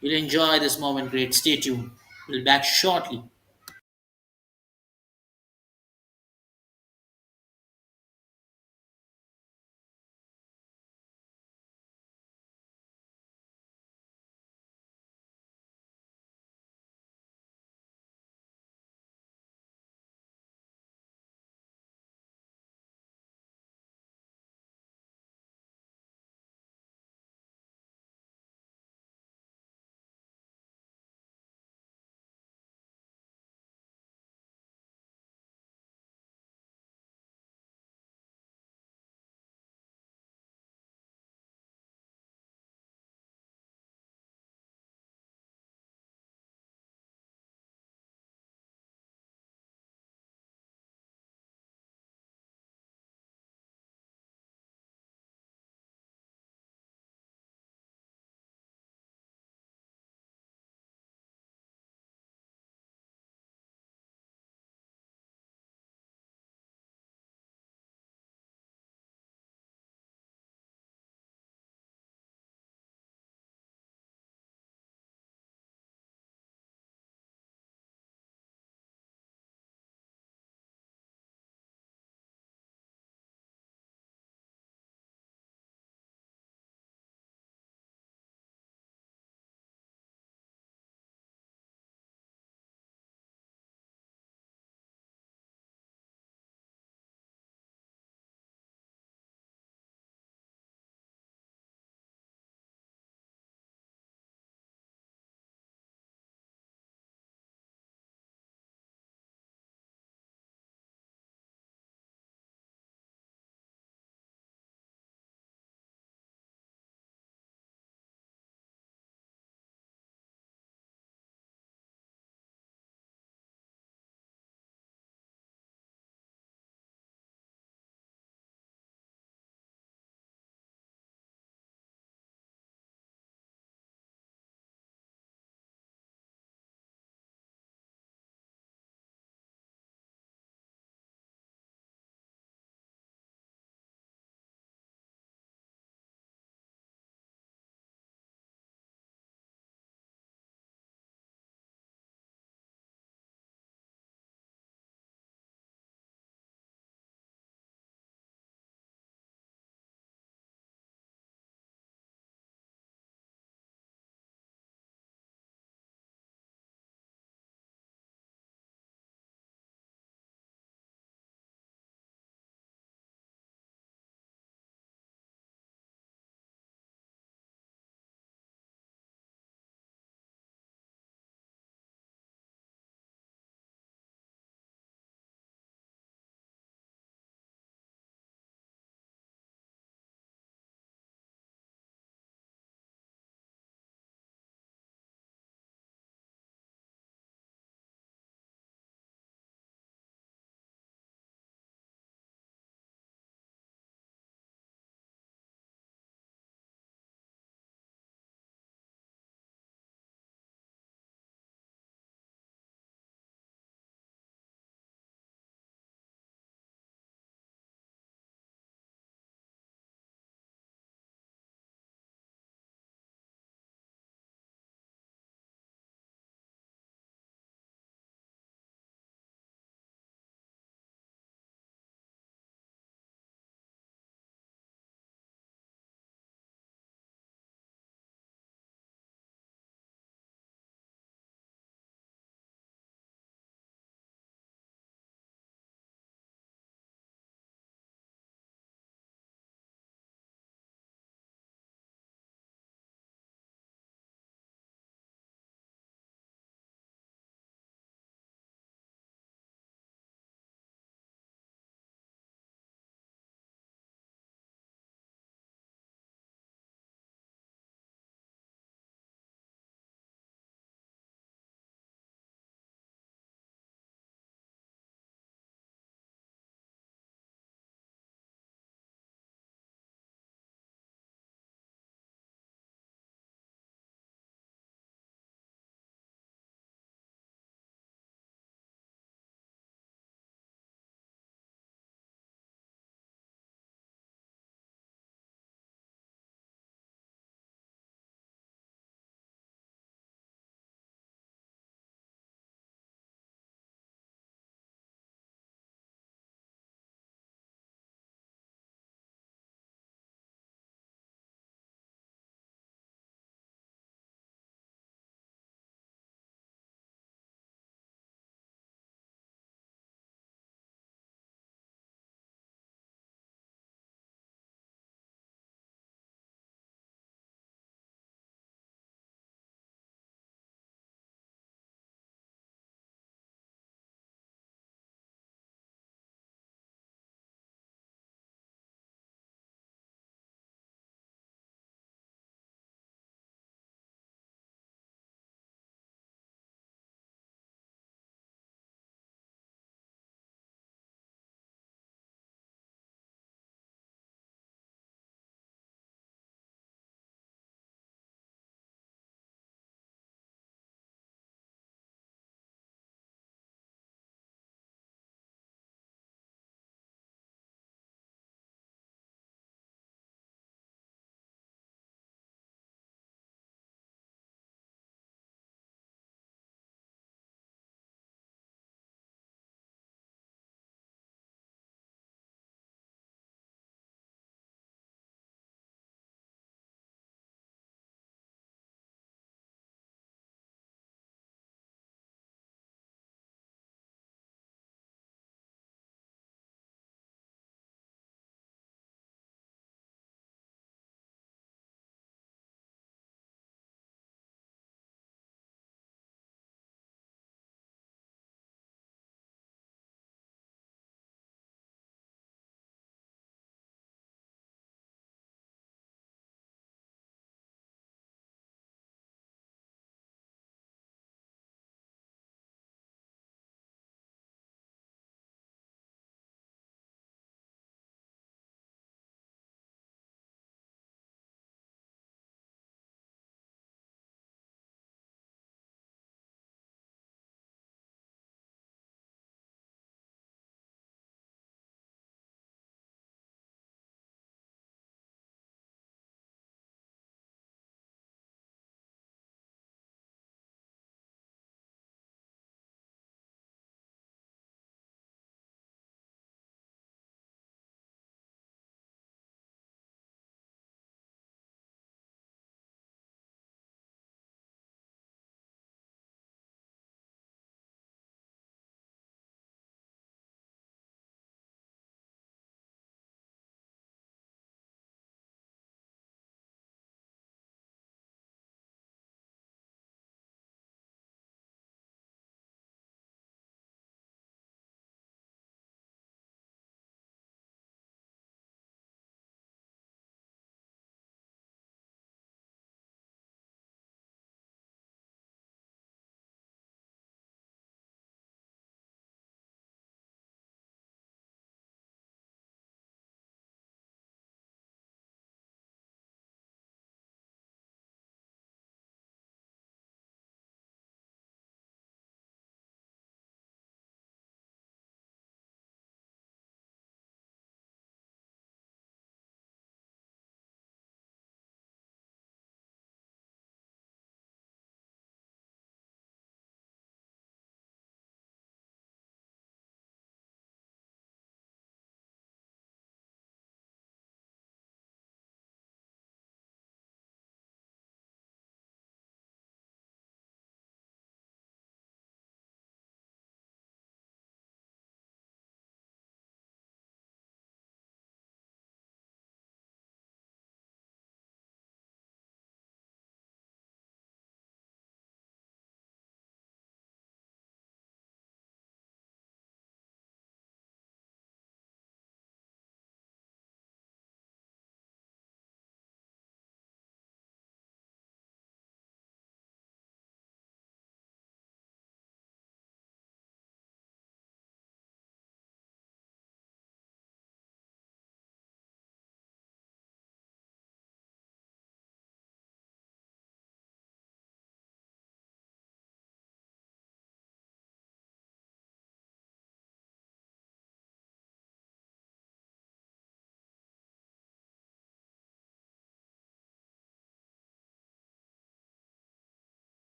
You'll enjoy this moment. Great. Stay tuned. We'll be back shortly.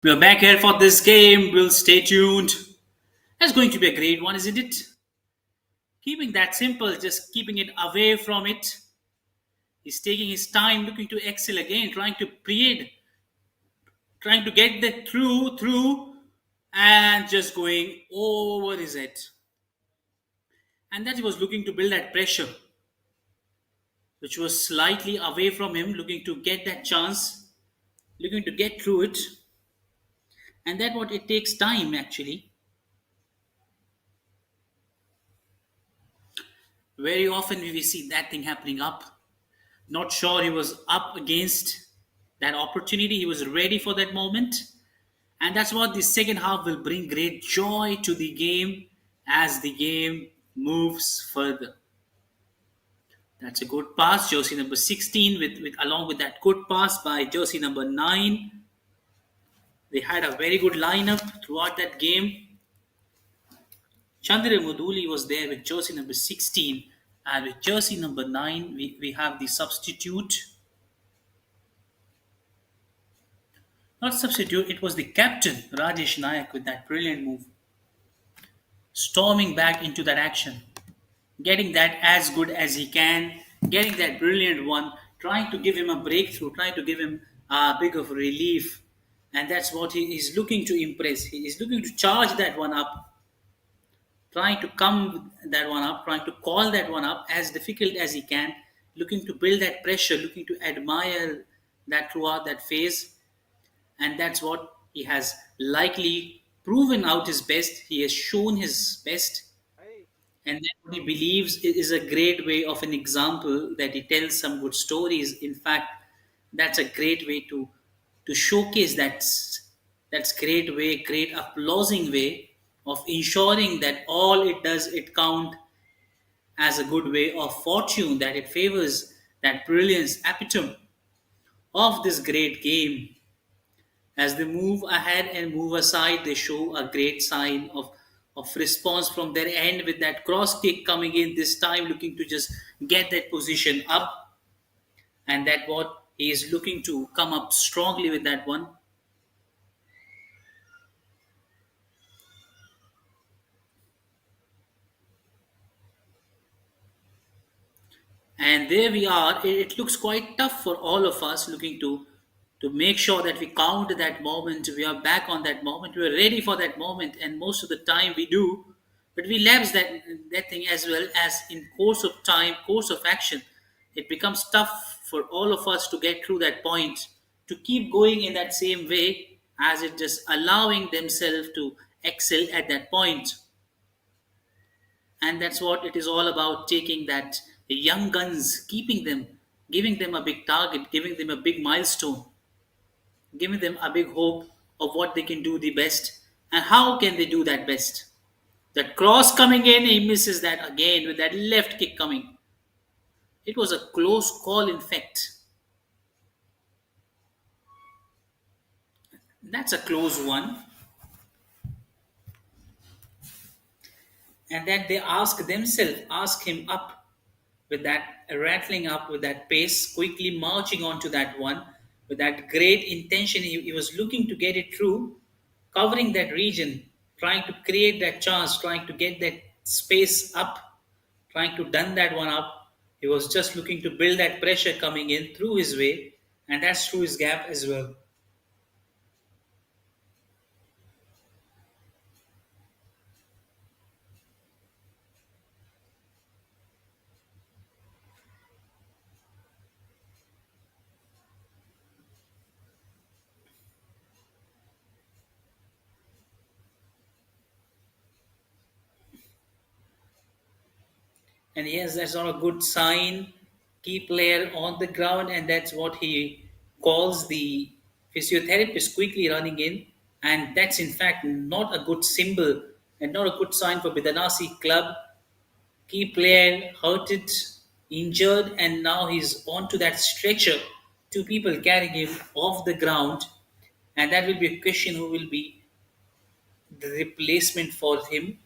We're back here for this game. We'll stay tuned. That's going to be a great one, isn't it? Keeping that simple, just keeping it away from it. He's taking his time, looking to excel again, trying to create, trying to get that through, and just going over his head. And that he was looking to build that pressure, which was slightly away from him, looking to get that chance, looking to get through it. And that what it takes time actually. Very often we see that thing happening up. Not sure he was up against that opportunity. He was ready for that moment. And that's what the second half will bring great joy to the game as the game moves further. That's a good pass, jersey number 16, with along with that good pass by jersey number 9. They had a very good lineup throughout that game. Chandra Muduli was there with jersey number 16, and with jersey number 9, we have the substitute. Not substitute, it was the captain, Rajesh Nayak, with that brilliant move. Storming back into that action, getting that as good as he can, getting that brilliant one, trying to give him a breakthrough, trying to give him a big of relief. And that's what he is looking to impress. He is looking to charge that one up, trying to come that one up, trying to call that one up as difficult as he can, looking to build that pressure, looking to admire that throughout that phase. And that's what he has likely proven out his best. He has shown his best, and then what he believes is a great way of an example that he tells some good stories. In fact, that's a great way to showcase that's great way, great applauding way of ensuring that all it does it count as a good way of fortune, that it favors that brilliance epitome of this great game. As they move ahead and move aside, they show a great sign of response from their end with that cross kick coming in this time, looking to just get that position up. And that what he is looking to come up strongly with that one. And there we are. It looks quite tough for all of us looking to make sure that we count that moment. We are back on that moment. We are ready for that moment, and most of the time we do, but we lapse that thing as well as in course of time, course of action. It becomes tough for all of us to get through that point, to keep going in that same way as it just allowing themselves to excel at that point. And that's what it is all about, taking that young guns, keeping them, giving them a big target, giving them a big milestone, giving them a big hope of what they can do the best and how can they do that best. That cross coming in, he misses that again with that left kick coming. It was a close call, in fact. That's a close one. And that they ask themselves, ask him up with that rattling up with that pace, quickly marching onto that one with that great intention. He was looking to get it through, covering that region, trying to create that chance, trying to get that space up, trying to done that one up. He was just looking to build that pressure coming in through his way, and that's through his gap as well. And yes, that's not a good sign. Key player on the ground, and that's what he calls the physiotherapist quickly running in. And that's in fact not a good symbol and not a good sign for Bidanasi Club. Key player hurted, injured, and now he's onto that stretcher. Two people carrying him off the ground, and that will be a question who will be the replacement for him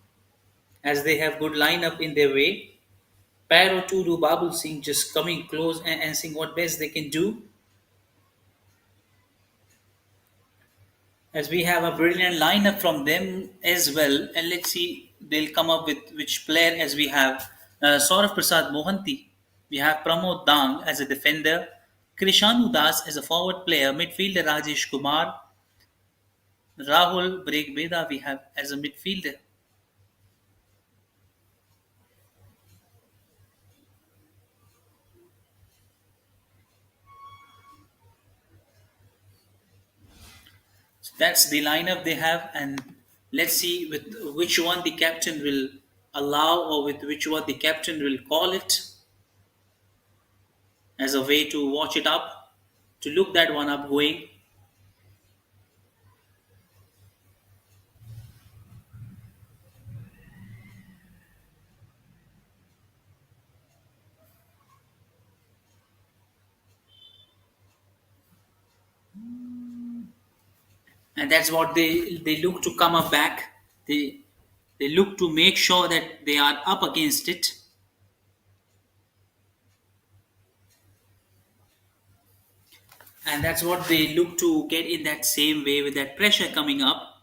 as they have good lineup in their way. Pair or two do Babul Singh just coming close and seeing what best they can do. as we have a brilliant lineup from them as well. And let's see, they'll come up with which player as we have Saurav Prasad Mohanty. We have Pramod Dang as a defender, Krishanu Das as a forward player, midfielder Rajesh Kumar, Rahul Bregbeda we have as a midfielder. So that's the lineup they have, and let's see with which one the captain will allow or with which one the captain will call it as a way to watch it up, to look that one up going. And that's what they look to come up back. They look to make sure that they are up against it, and that's what they look to get in that same way with that pressure coming up.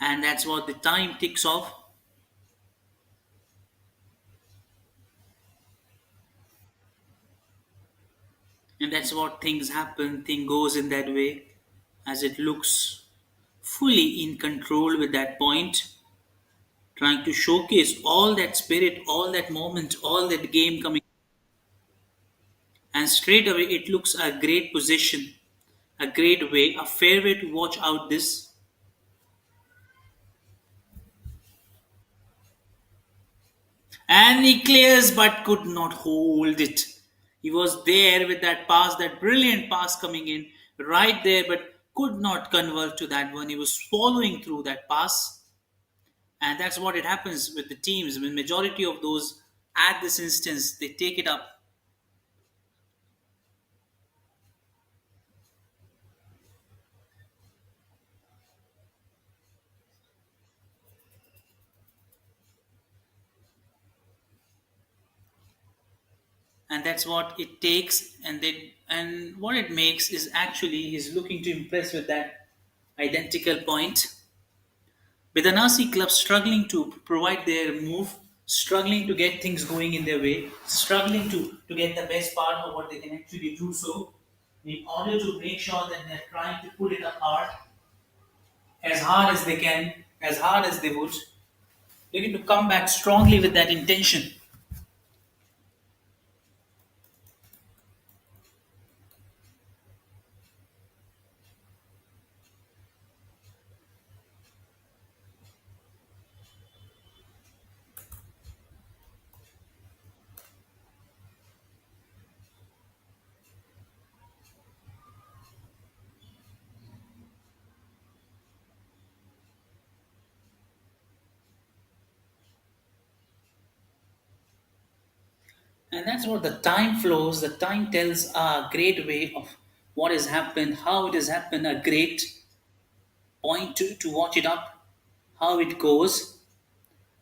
And that's what the time ticks off, and that's what things happen. Thing goes in that way as it looks fully in control with that point, trying to showcase all that spirit, all that moment, all that game coming, and straight away it looks a great position, a great way, a fair way to watch out this. And he clears but could not hold it. He was there with that pass, that brilliant pass coming in right there, but could not convert to that one. He was following through that pass, and that's what it happens with the teams. When majority of those at this instance they take it up, and that's what it takes. And what it makes is actually he's looking to impress with that identical point. Bidanasi Club struggling to provide their move, struggling to get things going in their way, struggling to get the best part of what they can actually do so, in order to make sure that they're trying to pull it apart as hard as they can, as hard as they would. They're going to come back strongly with that intention. And that's what the time flows, the time tells a great way of what has happened, how it has happened, a great point to watch it up, how it goes,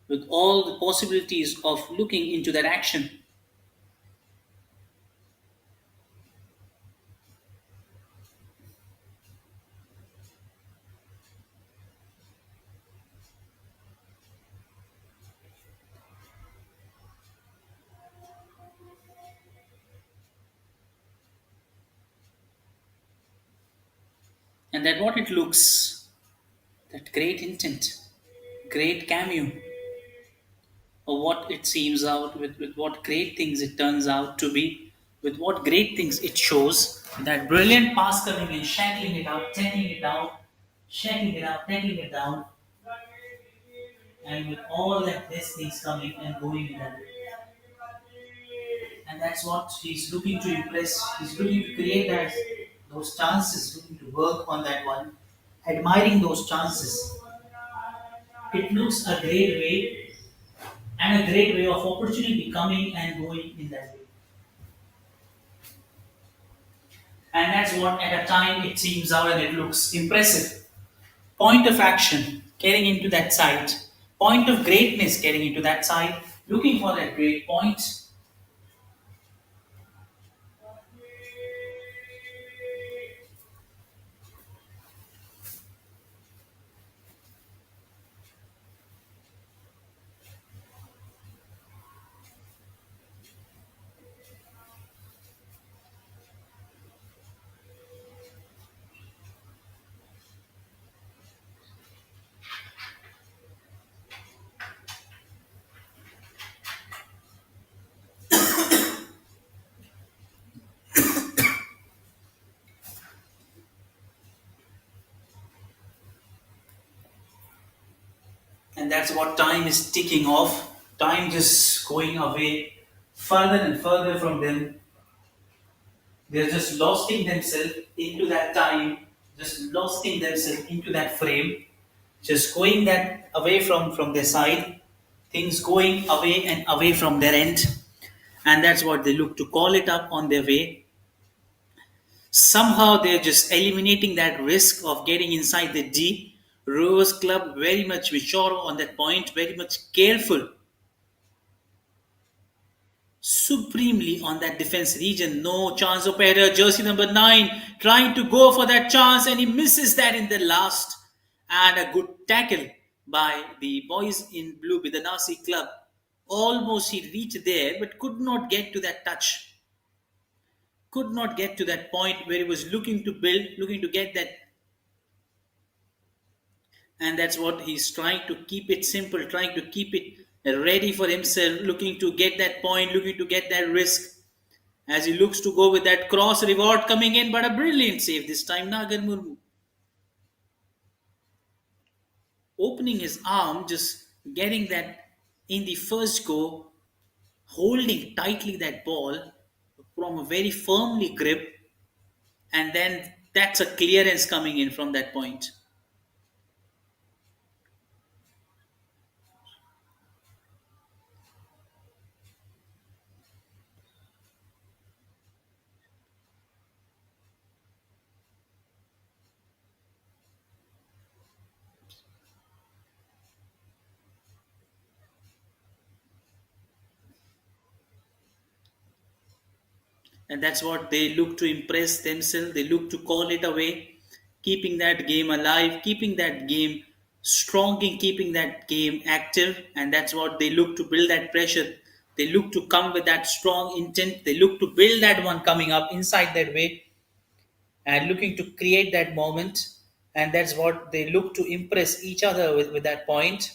with all the possibilities of looking into that action. And that what it looks, that great intent, great cameo, or what it seems out with what great things it turns out to be, with what great things it shows. That brilliant pass coming in, shackling it out, tackling it down, shackling it out, tackling it down, and with all that best things coming and going in that way. And that's what he's looking to impress. He's looking to create that those chances, looking to work on that one, admiring those chances. It looks a great way and a great way of opportunity coming and going in that way. And that's what at a time it seems out and it looks impressive. Point of action getting into that side, point of greatness getting into that side, looking for that great point. And that's what time is ticking off. Time just going away further and further from them. They're just losing themselves into that time, just losing themselves into that frame, just going that away from their side, things going away and away from their end, and that's what they look to call it up on their way. Somehow they're just eliminating that risk of getting inside the D. Rovers Club very much mature on that point, very much careful, supremely on that defense region. No chance of error. Jersey number 9 trying to go for that chance and he misses that in the last. And a good tackle by the boys in blue Bidanasi Club. Almost he reached there but could not get to that touch. Could not get to that point where he was looking to build, looking to get that. And that's what he's trying to keep it simple, trying to keep it ready for himself, looking to get that point, looking to get that risk as he looks to go with that cross reward coming in, but a brilliant save this time. Nagan Murmu opening his arm, just getting that in the first go, holding tightly that ball from a very firmly grip, and then that's a clearance coming in from that point. And that's what they look to impress themselves. They look to call it away, keeping that game alive, keeping that game strong, in keeping that game active. And that's what they look to build that pressure. They look to come with that strong intent. They look to build that one coming up inside that way and looking to create that moment. And that's what they look to impress each other with that point.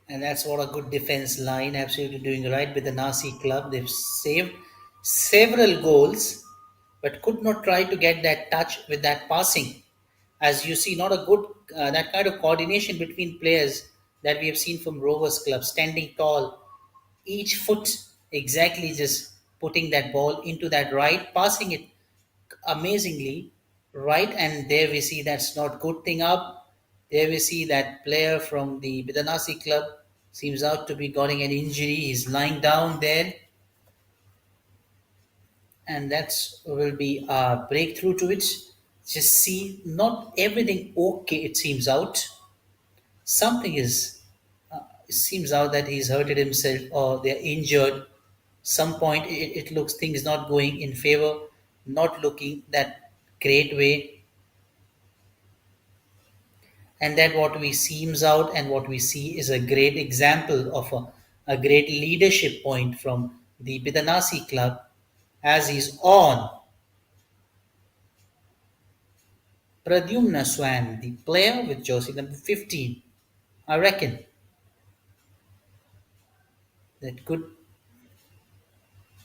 And that's what a good defense line absolutely doing right with the Nasi club. They've saved several goals, but could not try to get that touch with that passing. As you see, not a good that kind of coordination between players that we have seen from Rovers Club, standing tall, each foot exactly just putting that ball into that right, passing it amazingly right, and there we see that's not good thing up. There we see that player from the Bidanasi club seems out to be getting an injury. He's lying down there, and that's will be a breakthrough to it. Just see, not everything okay. It seems out. Something is. It seems out that he's hurted himself or they're injured. Some point it looks things not going in favor, not looking that great way, and that what we seems out and what we see is a great example of a great leadership point from the Bidanasi club as he's on Pradyumna Swan, the player with jersey number 15. I reckon that could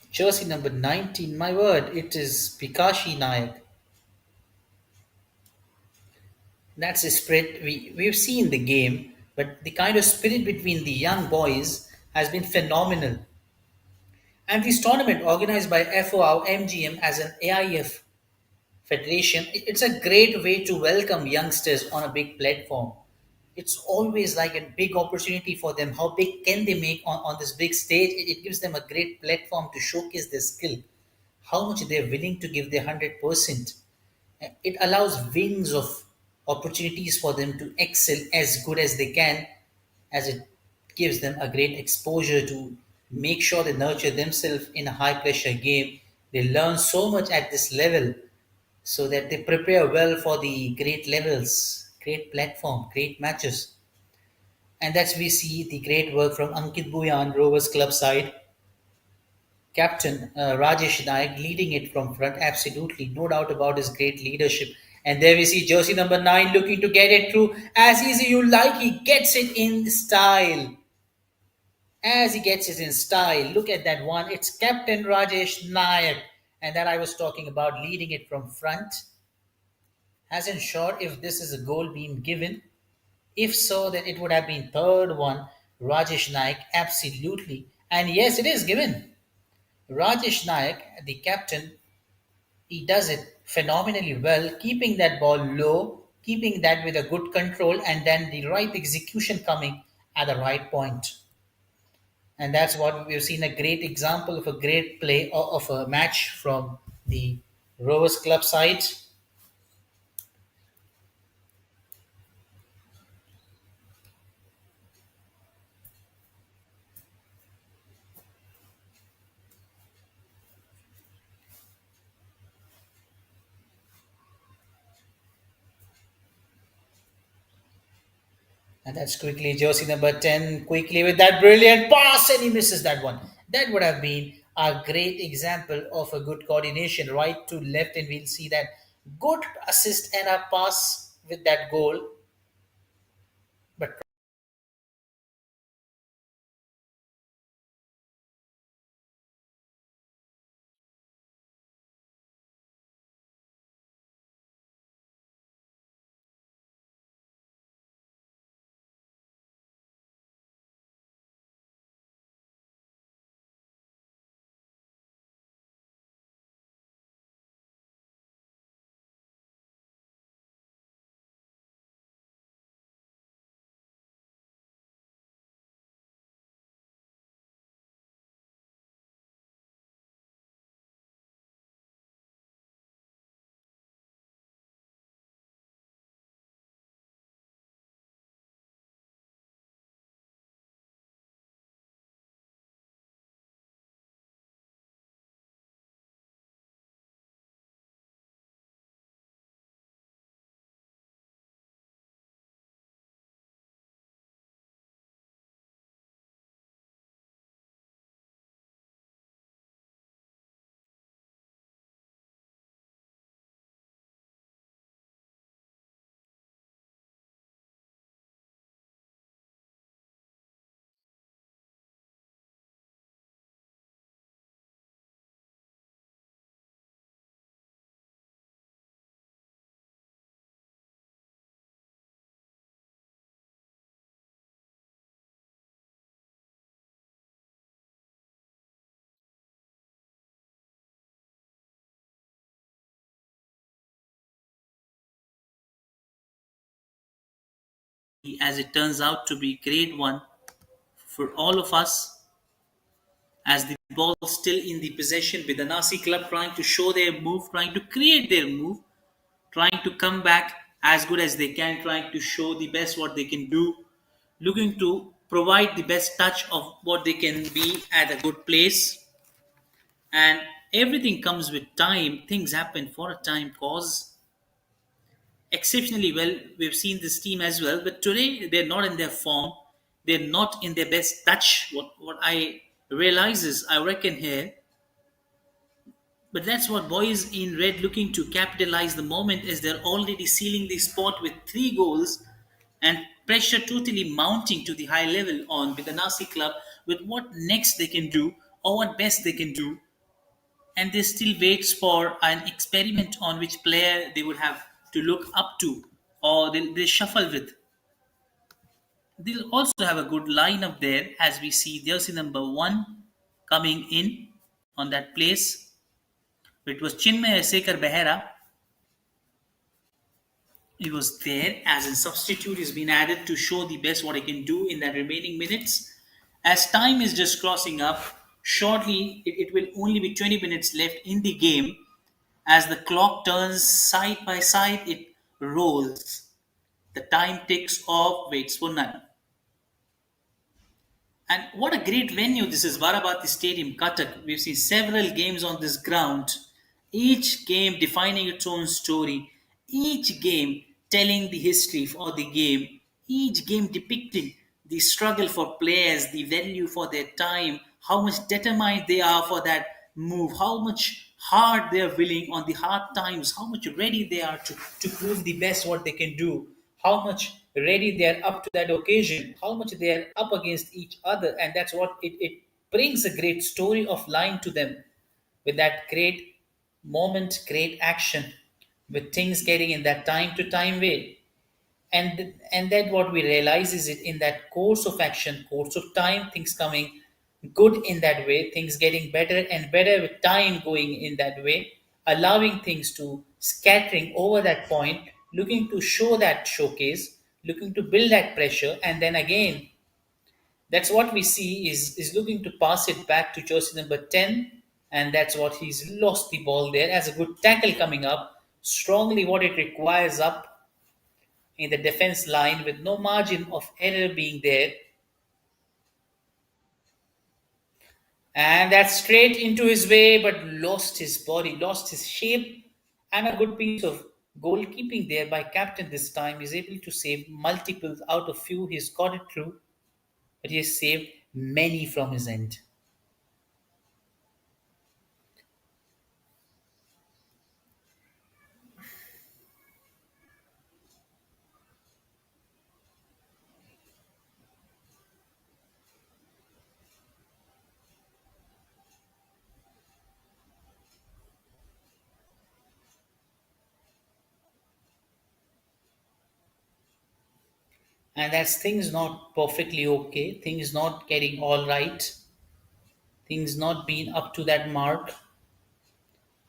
jersey number 19. My word, it is Pikashi Nayak. That's the spirit we've seen the game, but the kind of spirit between the young boys has been phenomenal. And this tournament organized by FAO MGM as an AIF federation, it's a great way to welcome youngsters on a big platform. it's always like a big opportunity for them. How big can they make on this big stage? It gives them a great platform to showcase their skill, how much they're willing to give their 100%. It allows wings of opportunities for them to excel as good as they can, as it gives them a great exposure to make sure they nurture themselves in a high pressure game. They learn so much at this level so that they prepare well for the great levels, great platform, great matches. And that's we see the great work from Ankit Bhuyan, Rovers Club side, captain Rajesh Naik leading it from front. Absolutely, no doubt about his great leadership. And there we see jersey number 9 looking to get it through as easy you like. He gets it in style. As he gets it in style, look at that one. It's Captain Rajesh Naik, and that I was talking about, leading it from front. Hasn't sure if this is a goal being given. If so, then it would have been third one. Rajesh Naik, absolutely. And yes, it is given. Rajesh Naik, the captain, he does it phenomenally well, keeping that ball low, keeping that with a good control, and then the right execution coming at the right point. And that's what we've seen, a great example of a great play of a match from the Rovers Club side. And that's quickly jersey number 10, quickly with that brilliant pass, and he misses that one. That would have been a great example of a good coordination, right to left, and we'll see that good assist and a pass with that goal. But as it turns out to be great one for all of us, as the ball still in the possession. Bidanasi Club trying to show their move, trying to create their move, trying to come back as good as they can, trying to show the best what they can do, looking to provide the best touch of what they can be at a good place. And everything comes with time. Things happen for a time cause exceptionally well. We've seen this team as well, but today they're not in their form. They're not in their best touch. What I realize is, I reckon here, but that's what boys in red looking to capitalize the moment, as they're already sealing the spot with 3 goals, and pressure totally mounting to the high level on Bidanasi Club with what next they can do or what best they can do. And they still waits for an experiment on which player they would have to look up to, or they shuffle with. They'll also have a good lineup there, as we see jersey number 1 coming in on that place. It was Chinmay Sekar Behera, He was there as a substitute. He's been added to show the best what he can do in that remaining minutes. As time is just crossing up, shortly it will only be 20 minutes left in the game. As the clock turns side by side, it rolls. The time ticks off, waits for none. And what a great venue this is, Barabati Stadium, Cuttack. We've seen several games on this ground, each game defining its own story, each game telling the history for the game, each game depicting the struggle for players, the value for their time, how much determined they are for that move, how much hard they are willing on the hard times, how much ready they are to prove the best what they can do, how much ready they are up to that occasion, how much they are up against each other, and that's what it brings a great story of line to them with that great moment, great action, with things getting in that time to time way. And then what we realize is it in that course of action, course of time, things coming good in that way, things getting better and better with time going in that way, allowing things to scattering over that point, looking to show that showcase, looking to build that pressure, and then again that's what we see is looking to pass it back to jersey number 10, and that's what he's lost the ball there as a good tackle coming up strongly what it requires up in the defense line with no margin of error being there. And that's straight into his way, but lost his body, lost his shape, and a good piece of goalkeeping there by captain this time. He's able to save multiples out of few. He's got it through, but he has saved many from his end. And that's things not perfectly okay, things not getting all right, things not being up to that mark,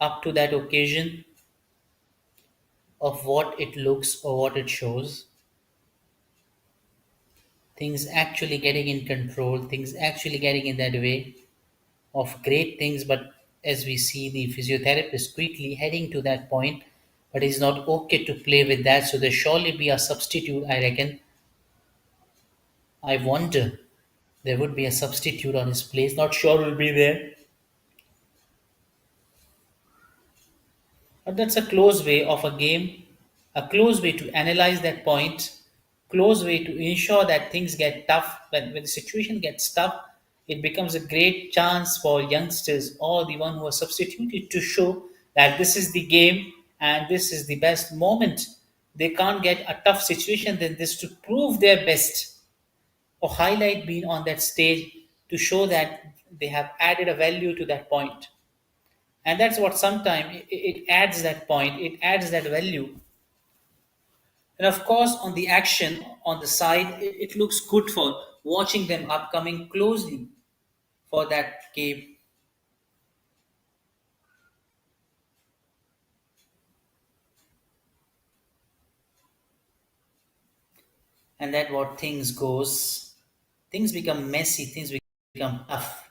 up to that occasion of what it looks or what it shows. Things actually getting in control, things actually getting in that way of great things. But as we see, the physiotherapist quickly heading to that point, but he's not okay to play with that. So there surely be a substitute, I reckon. I wonder there would be a substitute on his place. Not sure will be there. But that's a close way of a game, a close way to analyze that point, close way to ensure that things get tough. When the situation gets tough, it becomes a great chance for youngsters or the one who are substituted to show that this is the game and this is the best moment. They can't get a tough situation than this to prove their best or highlight being on that stage to show that they have added a value to that point. And that's what sometimes it adds that point, it adds that value. And of course on the action on the side it looks good for watching them upcoming closely for that game. And that what things goes, things become messy, things become tough,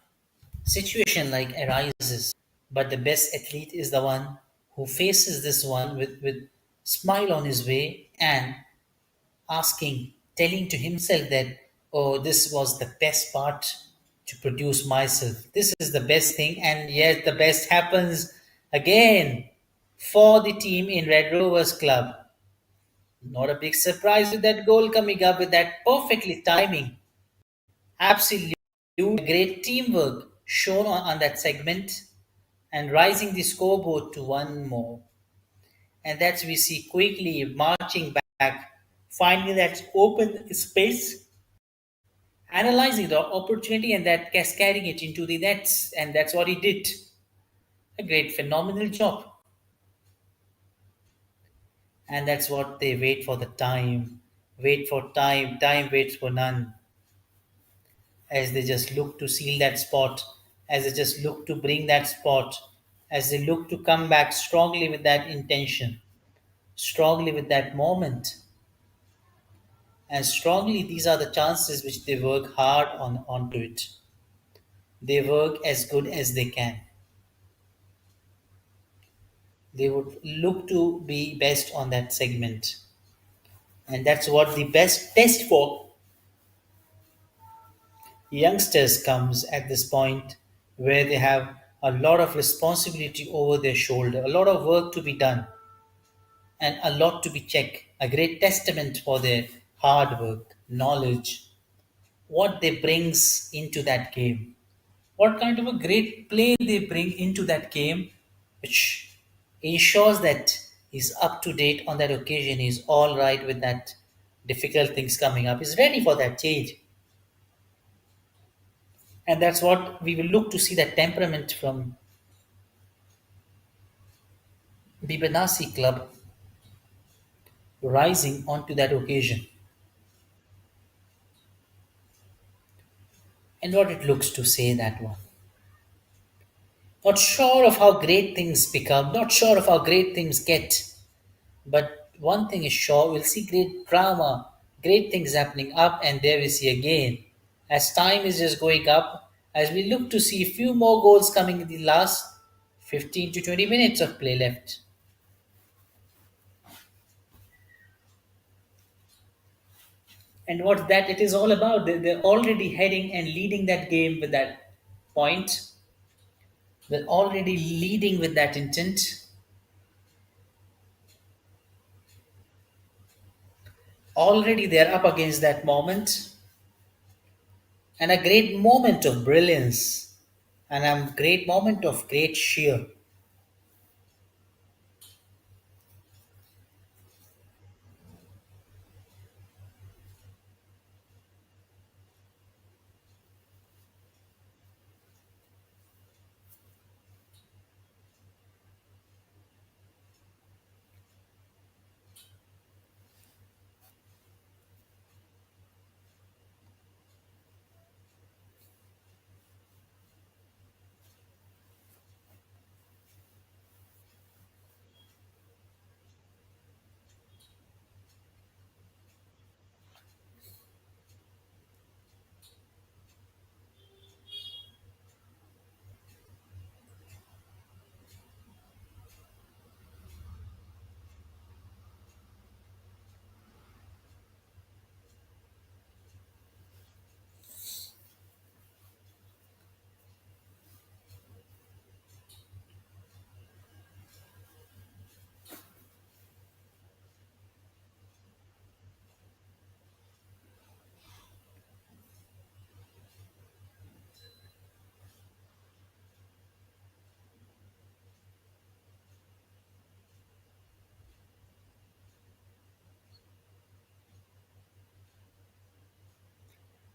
situation like arises, but the best athlete is the one who faces this one with smile on his way and asking, telling to himself that, oh, this was the best part to produce myself. This is the best thing, and yet the best happens again for the team in Red Rovers Club. Not a big surprise with that goal coming up with that perfectly timing. Absolute great teamwork shown on that segment and rising the scoreboard to one more. And that's we see quickly marching back, finding that open space, analyzing the opportunity and that cascading it into the nets. And that's what he did. A great, phenomenal job. And that's what they wait for the time. Wait for time. Time waits for none. As they just look to seal that spot. As they just look to bring that spot. As they look to come back strongly with that intention. strongly with that moment, and strongly these are the chances which they work hard onto it. They work as good as they can. They would look to be best on that segment, and that's what the best test for youngsters comes at this point, where they have a lot of responsibility over their shoulder, a lot of work to be done, and a lot to be checked. A great testament for their hard work, knowledge, what they brings into that game, what kind of a great play they bring into that game, which ensures that he's up to date on that occasion, he's all right with that difficult things coming up, he's ready for that change. And that's what we will look to see, that temperament from Bibanasi Club rising onto that occasion, and what it looks to say that one. Not sure of how great things become, not sure of how great things get, but one thing is sure, we'll see great drama, great things happening up, and there we see again. As time is just going up, as we look to see a few more goals coming in the last 15 to 20 minutes of play left. And what that it is all about, they're already heading and leading that game with that point. They're already leading with that intent. Already they're up against that moment, and a great moment of brilliance, and a great moment of great sheer.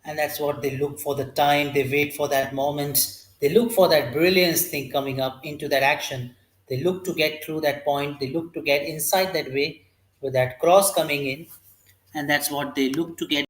And that's what they look for, the time, they wait for that moment, they look for that brilliance thing coming up into that action. They look to get through that point, they look to get inside that way with that cross coming in, and that's what they look to get.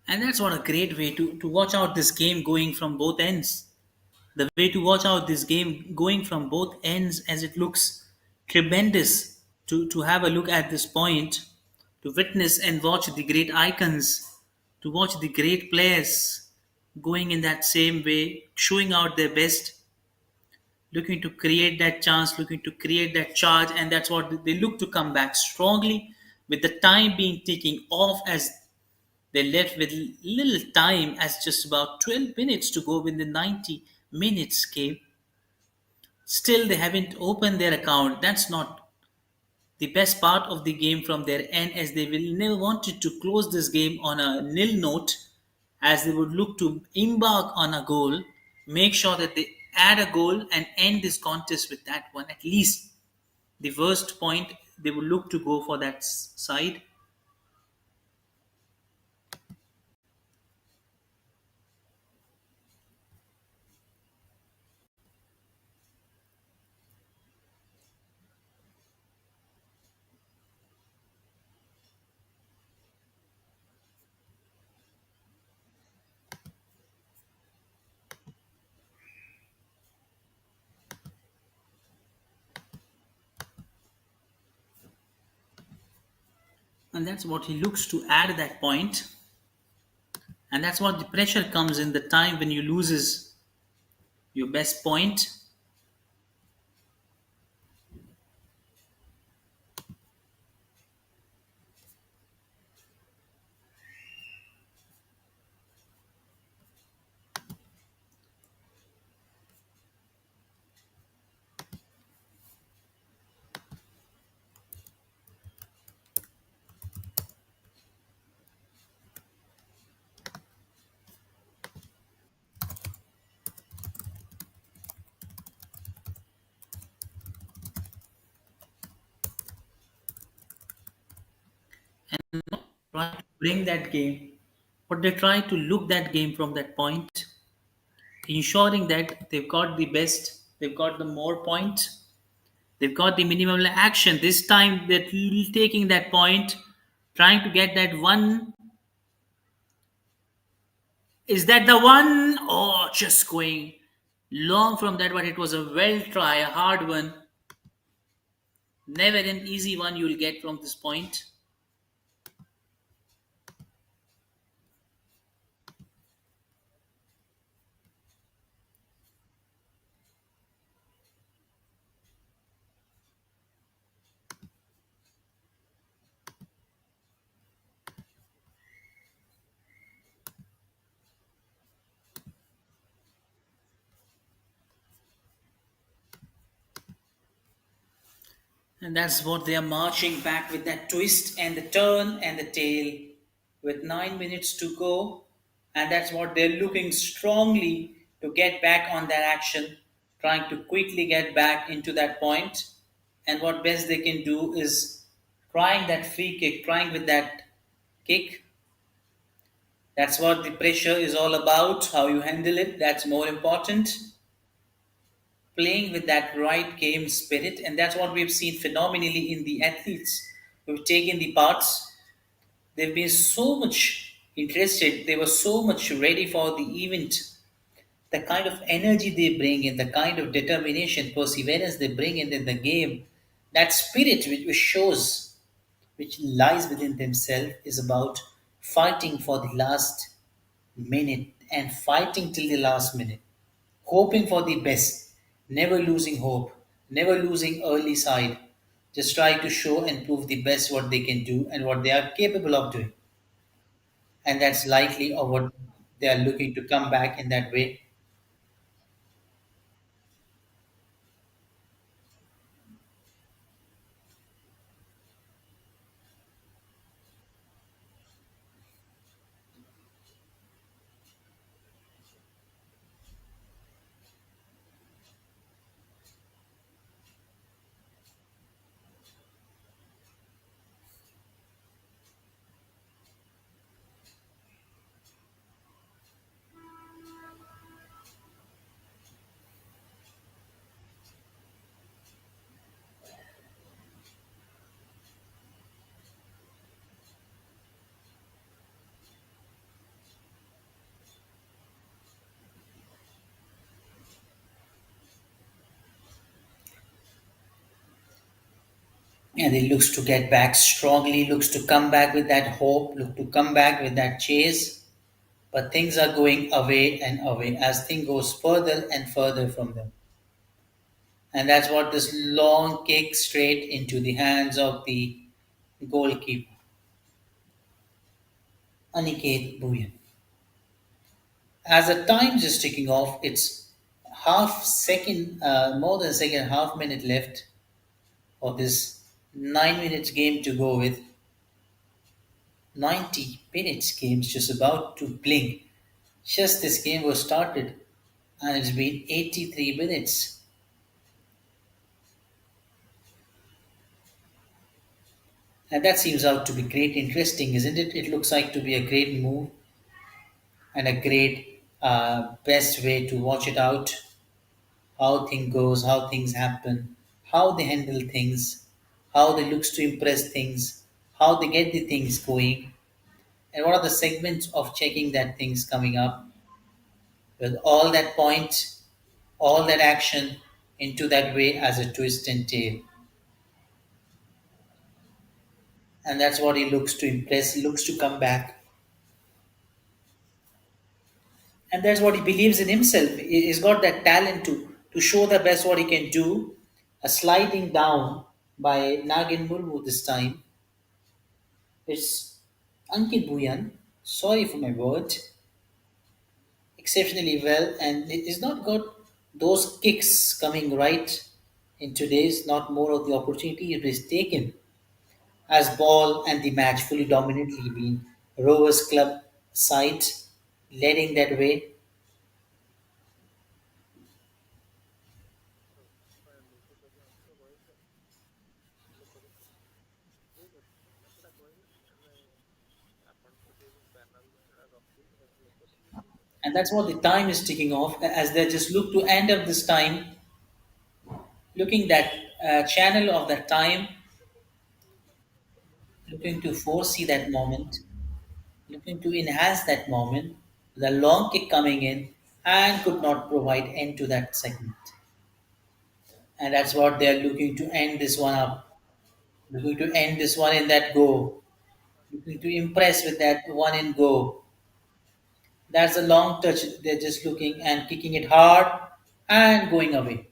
And that's what a great way to watch out this game going from both ends. The way to watch out this game going from both ends, as it looks tremendous to have a look at this point, to witness and watch the great icons, to watch the great players going in that same way, showing out their best, looking to create that chance, looking to create that charge, and that's what they look to come back strongly with the time being taking off as they left with little time as just about 12 minutes to go within the 90 minutes game. Still, they haven't opened their account. That's not the best part of the game from their end, as they will never wanted to close this game on a nil note, as they would look to embark on a goal, make sure that they add a goal and end this contest with that one. At least the worst point, they would look to go for that side. And that's what he looks to add at that point. And that's what the pressure comes in the time when you loses your best point. Try to bring that game, but they try to look that game from that point, ensuring that they've got the best, they've got the more points, they've got the minimum action. This time they're taking that point, trying to get that one. Is that the one? Oh, just going long from that, but it was a well try, a hard one. Never an easy one you'll get from this point. And that's what they are marching back with that twist and the turn and the tail with 9 minutes to go. And that's what they're looking strongly to get back on that action, trying to quickly get back into that point. And what best they can do is trying that free kick, trying with that kick. That's what the pressure is all about, how you handle it. That's more important. Playing with that right game spirit, and that's what we've seen phenomenally in the athletes who've taken the parts. They've been so much interested, they were so much ready for the event. The kind of energy they bring in, the kind of determination, perseverance they bring in the game, that spirit which shows, which lies within themselves, is about fighting for the last minute and fighting till the last minute, hoping for the best, never losing hope, never losing early side. Just try to show and prove the best what they can do and what they are capable of doing. And that's likely of what they are looking to come back in that way. And he looks to get back strongly, looks to come back with that hope, look to come back with that chase. But things are going away and away as thing goes further and further from them. And that's what this long kick straight into the hands of the goalkeeper, Aniket Bhuyan. As the time is ticking off, it's half second, more than a second, half minute left for this 9 minutes game to go with. 90 minutes game's just about to blink. Just this game was started and it's been 83 minutes. And that seems out to be great interesting, isn't it? It looks like to be a great move and a great best way to watch it out. How thing goes, how things happen, how they handle things, how they looks to impress things, how they get the things going, and what are the segments of checking that things coming up with all that point, all that action into that way as a twist and tail. And that's what he looks to impress, looks to come back. And that's what he believes in himself. He's got that talent to show the best what he can do. A sliding down by Nagin Murmu this time. It's Ankit Bhuyan. Sorry for my words. Exceptionally well, and it is not got those kicks coming right in today's. Not more of the opportunity it is taken as ball and the match fully dominantly been Rovers Club side leading that way. And that's what the time is ticking off as they just look to end up this time, looking that channel of that time, looking to foresee that moment, looking to enhance that moment. The long kick coming in and could not provide end to that segment. And that's what they're looking to end this one up. Looking to end this one in that go. Looking to impress with that one in go. That's a long touch. They're just looking and kicking it hard and going away.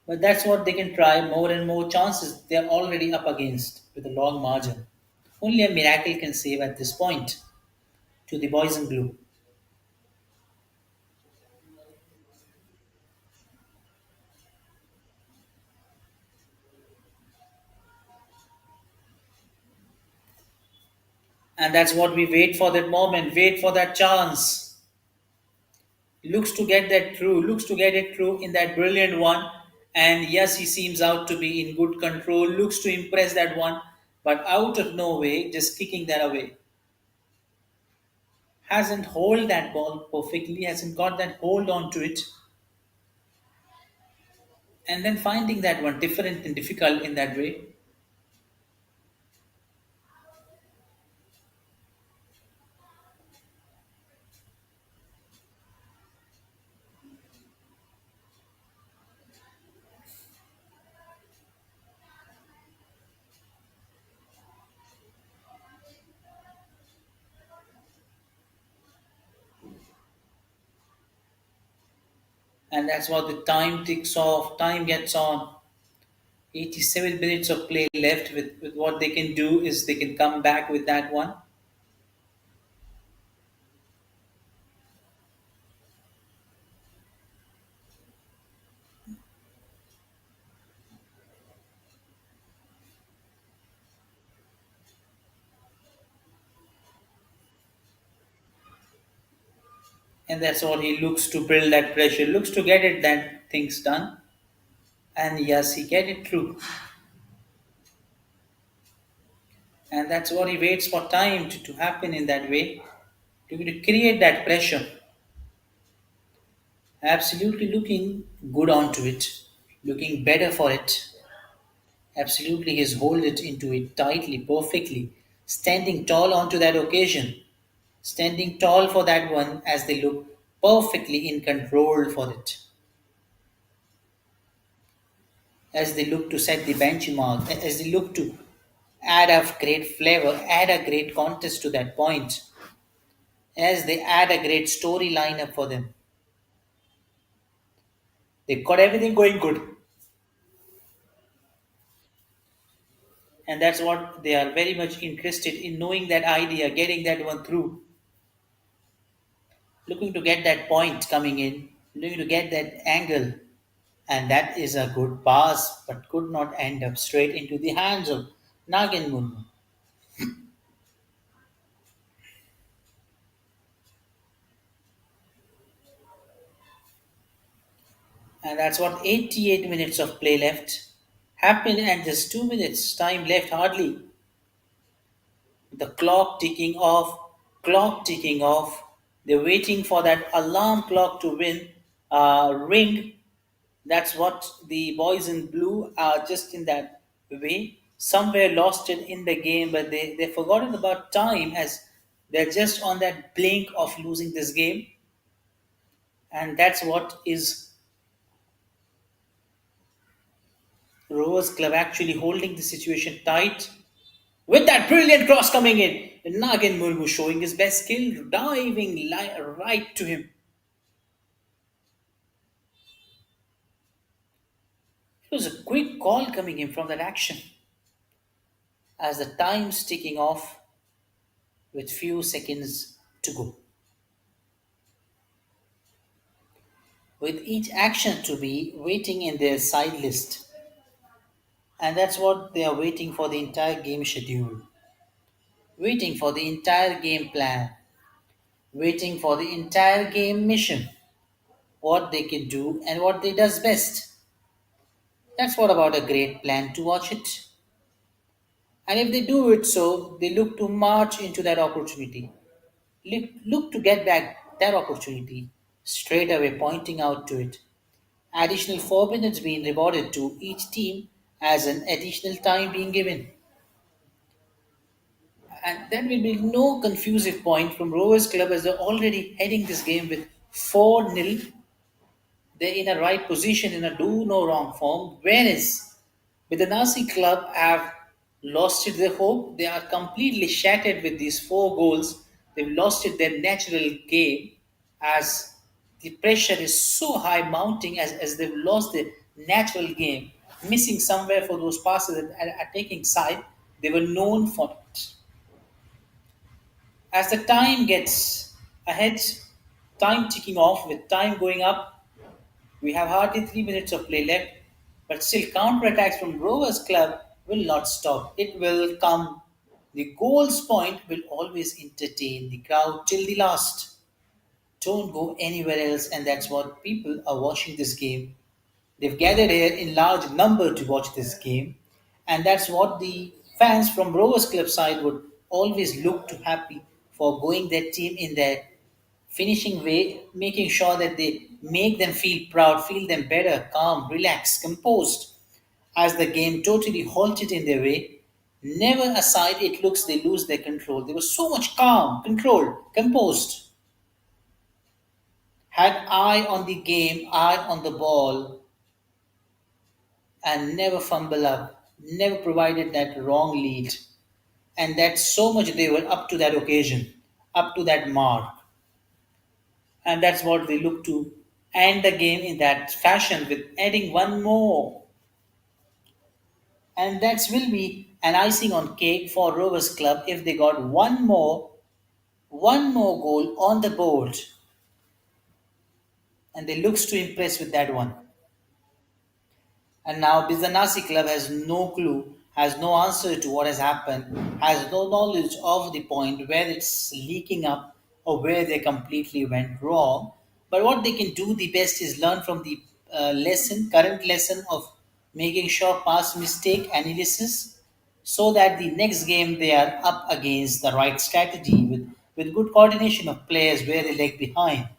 But that's what they can try. More and more chances they're already up against with a long margin. Only a miracle can save at this point to the boys in blue. And that's what we wait for that moment, wait for that chance. Looks to get that through, looks to get it through in that brilliant one. And yes, he seems out to be in good control, looks to impress that one, but out of no way, just kicking that away. Hasn't hold that ball perfectly, hasn't got that hold on to it, and then finding that one different and difficult in that way. And that's what the time ticks off, time gets on. 87 minutes of play left with what they can do is they can come back with that one. And that's what he looks to build that pressure, looks to get it that things done. And yes, he get it through. And that's what he waits for time to happen in that way, to create that pressure. Absolutely looking good onto it, looking better for it. Absolutely, he's hold it into it tightly, perfectly, standing tall onto that occasion, standing tall for that one as they look perfectly in control for it. as they look to set the benchmark, as they look to add a great flavor, add a great contest to that point, as they add a great storyline up for them. They've got everything going good, and that's what they are very much interested in knowing that idea, getting that one through, looking to get that point coming in, looking to get that angle, and that is a good pass, but could not end up straight into the hands of Nagin Murmu. And that's what 88 minutes of play left happened, and just 2 minutes time left hardly. The clock ticking off. They're waiting for that alarm clock to ring. That's what the boys in blue are just in that way. Somewhere lost it in the game, but they've forgotten about time as they're just on that blink of losing this game. And that's what is Rovers Club actually holding the situation tight with that brilliant cross coming in. Nagin Murmu showing his best skill, diving right to him. It was a quick call coming in from that action as the time's ticking off with few seconds to go. With each action to be waiting in their side list. And that's what they are waiting for the entire game schedule, waiting for the entire game plan, waiting for the entire game mission, what they can do and what they does best. That's what about a great plan to watch it. And if they do it so, they look to march into that opportunity. Look to get back that opportunity straight away, pointing out to it. Additional 4 minutes being rewarded to each team as an additional time being given. And there will be no confusive point from Rovers Club as they're already heading this game with 4-0. They're in a right position in a do no wrong form. Whereas Bidanasi Club have lost it their hope. They are completely shattered with these 4 goals. They've lost it their natural game as the pressure is so high mounting as they've lost their natural game, missing somewhere for those passes at attacking side. They were known for it. As the time gets ahead, time ticking off with time going up, we have hardly 3 minutes of play left, but still counter-attacks from Rovers Club will not stop. It will come. The goals point will always entertain the crowd till the last. Don't go anywhere else, and that's what people are watching this game. They've gathered here in large number to watch this game, and that's what the fans from Rovers Club side would always look to happy for going their team in their finishing way, making sure that they make them feel proud, feel them better, calm, relaxed, composed. As the game totally halted in their way, never aside it looks they lose their control. They were so much calm, controlled, composed, had eye on the game, eye on the ball, and never fumble up, never provided that wrong lead. And that's so much they were up to that occasion, up to that mark. And that's what they look to end the game in that fashion with adding one more. And that will be an icing on cake for Rovers Club if they got one more goal on the board. And they looks to impress with that one. And now Bidanasi Club has no clue, has no answer to what has happened, has no knowledge of the point where it's leaking up or where they completely went wrong. But what they can do the best is learn from the current lesson of making sure past mistake analysis so that the next game they are up against the right strategy with good coordination of players where they lag behind.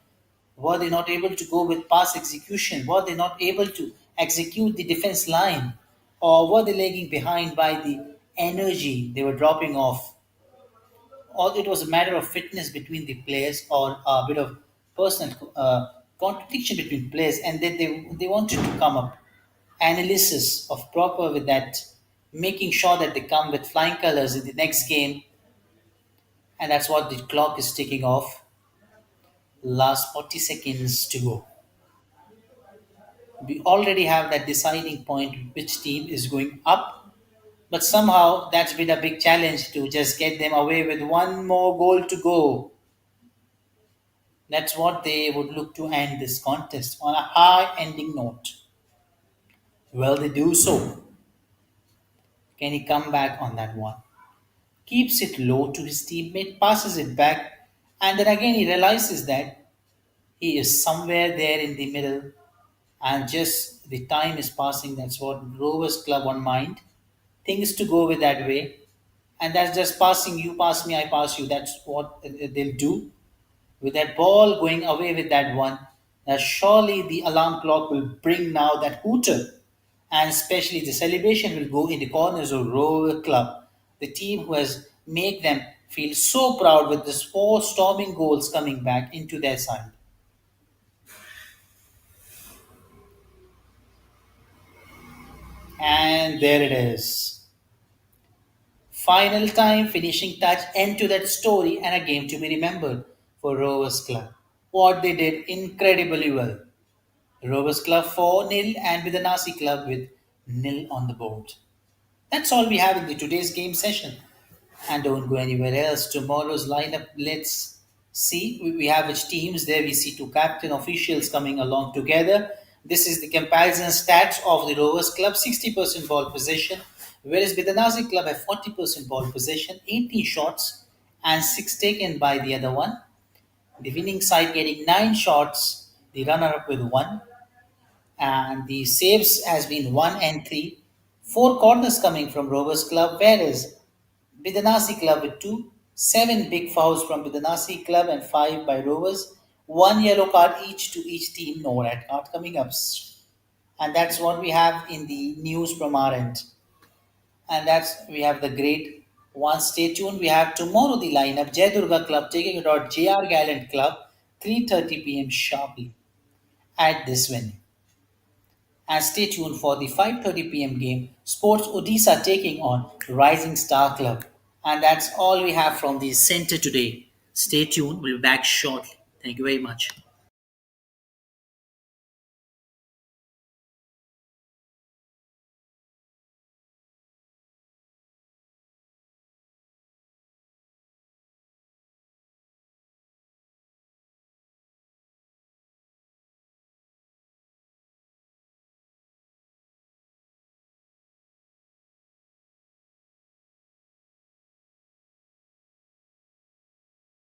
Were they not able to go with pass execution? Were they not able to execute the defense line? Or were they lagging behind by the energy they were dropping off? Or it was a matter of fitness between the players or a bit of personal contradiction between players and then they wanted to come up. analysis of proper with that, making sure that they come with flying colors in the next game, and that's what the clock is ticking off. Last 40 seconds to go. We already have that deciding point which team is going up, but somehow that's been a big challenge to just get them away with one more goal to go. That's what they would look to end this contest on a high ending note. Well, they do so. Can he come back on that one? Keeps it low to his teammate, passes it back, and then again he realizes that he is somewhere there in the middle, and just the time is passing. That's what Rovers Club on mind. Things to go with that way, and that's just passing. You pass me, I pass you. That's what they'll do with that ball going away with that one. Now surely the alarm clock will bring now that hooter, and especially the celebration will go in the corners of Rover Club, the team who has made them feel so proud with this four storming goals coming back into their side. And there it is. Final time, finishing touch, end to that story, and a game to be remembered for Rovers Club. What they did incredibly well. Rovers Club 4-0 and Bidanasi Club with nil on the board. That's all we have in the today's game session. And don't go anywhere else. Tomorrow's lineup, let's see. We have which teams there. We see two captain officials coming along together. This is the comparison stats of the Rovers Club 60% ball possession, whereas Bidanasi Club have 40% ball possession, 18 shots, and 6 taken by the other one. The winning side getting 9 shots, the runner up with 1, and the saves has been 1 and 3. 4 corners coming from Rovers Club, whereas Bidanasi Club with 2, 7 big fouls from Bidanasi Club and 5 by Rovers, 1 yellow card each to each team, no red card coming up. And that's what we have in the news from our end. And that's we have the great one. Stay tuned. We have tomorrow the lineup: Jai Durga Club taking it out JR Gallant Club, 3:30 p.m. sharply at this venue. And stay tuned for the 5:30 p.m. game. Sports Odisha taking on Rising Star Club. And that's all we have from the center today. Stay tuned. We'll be back shortly. Thank you very much.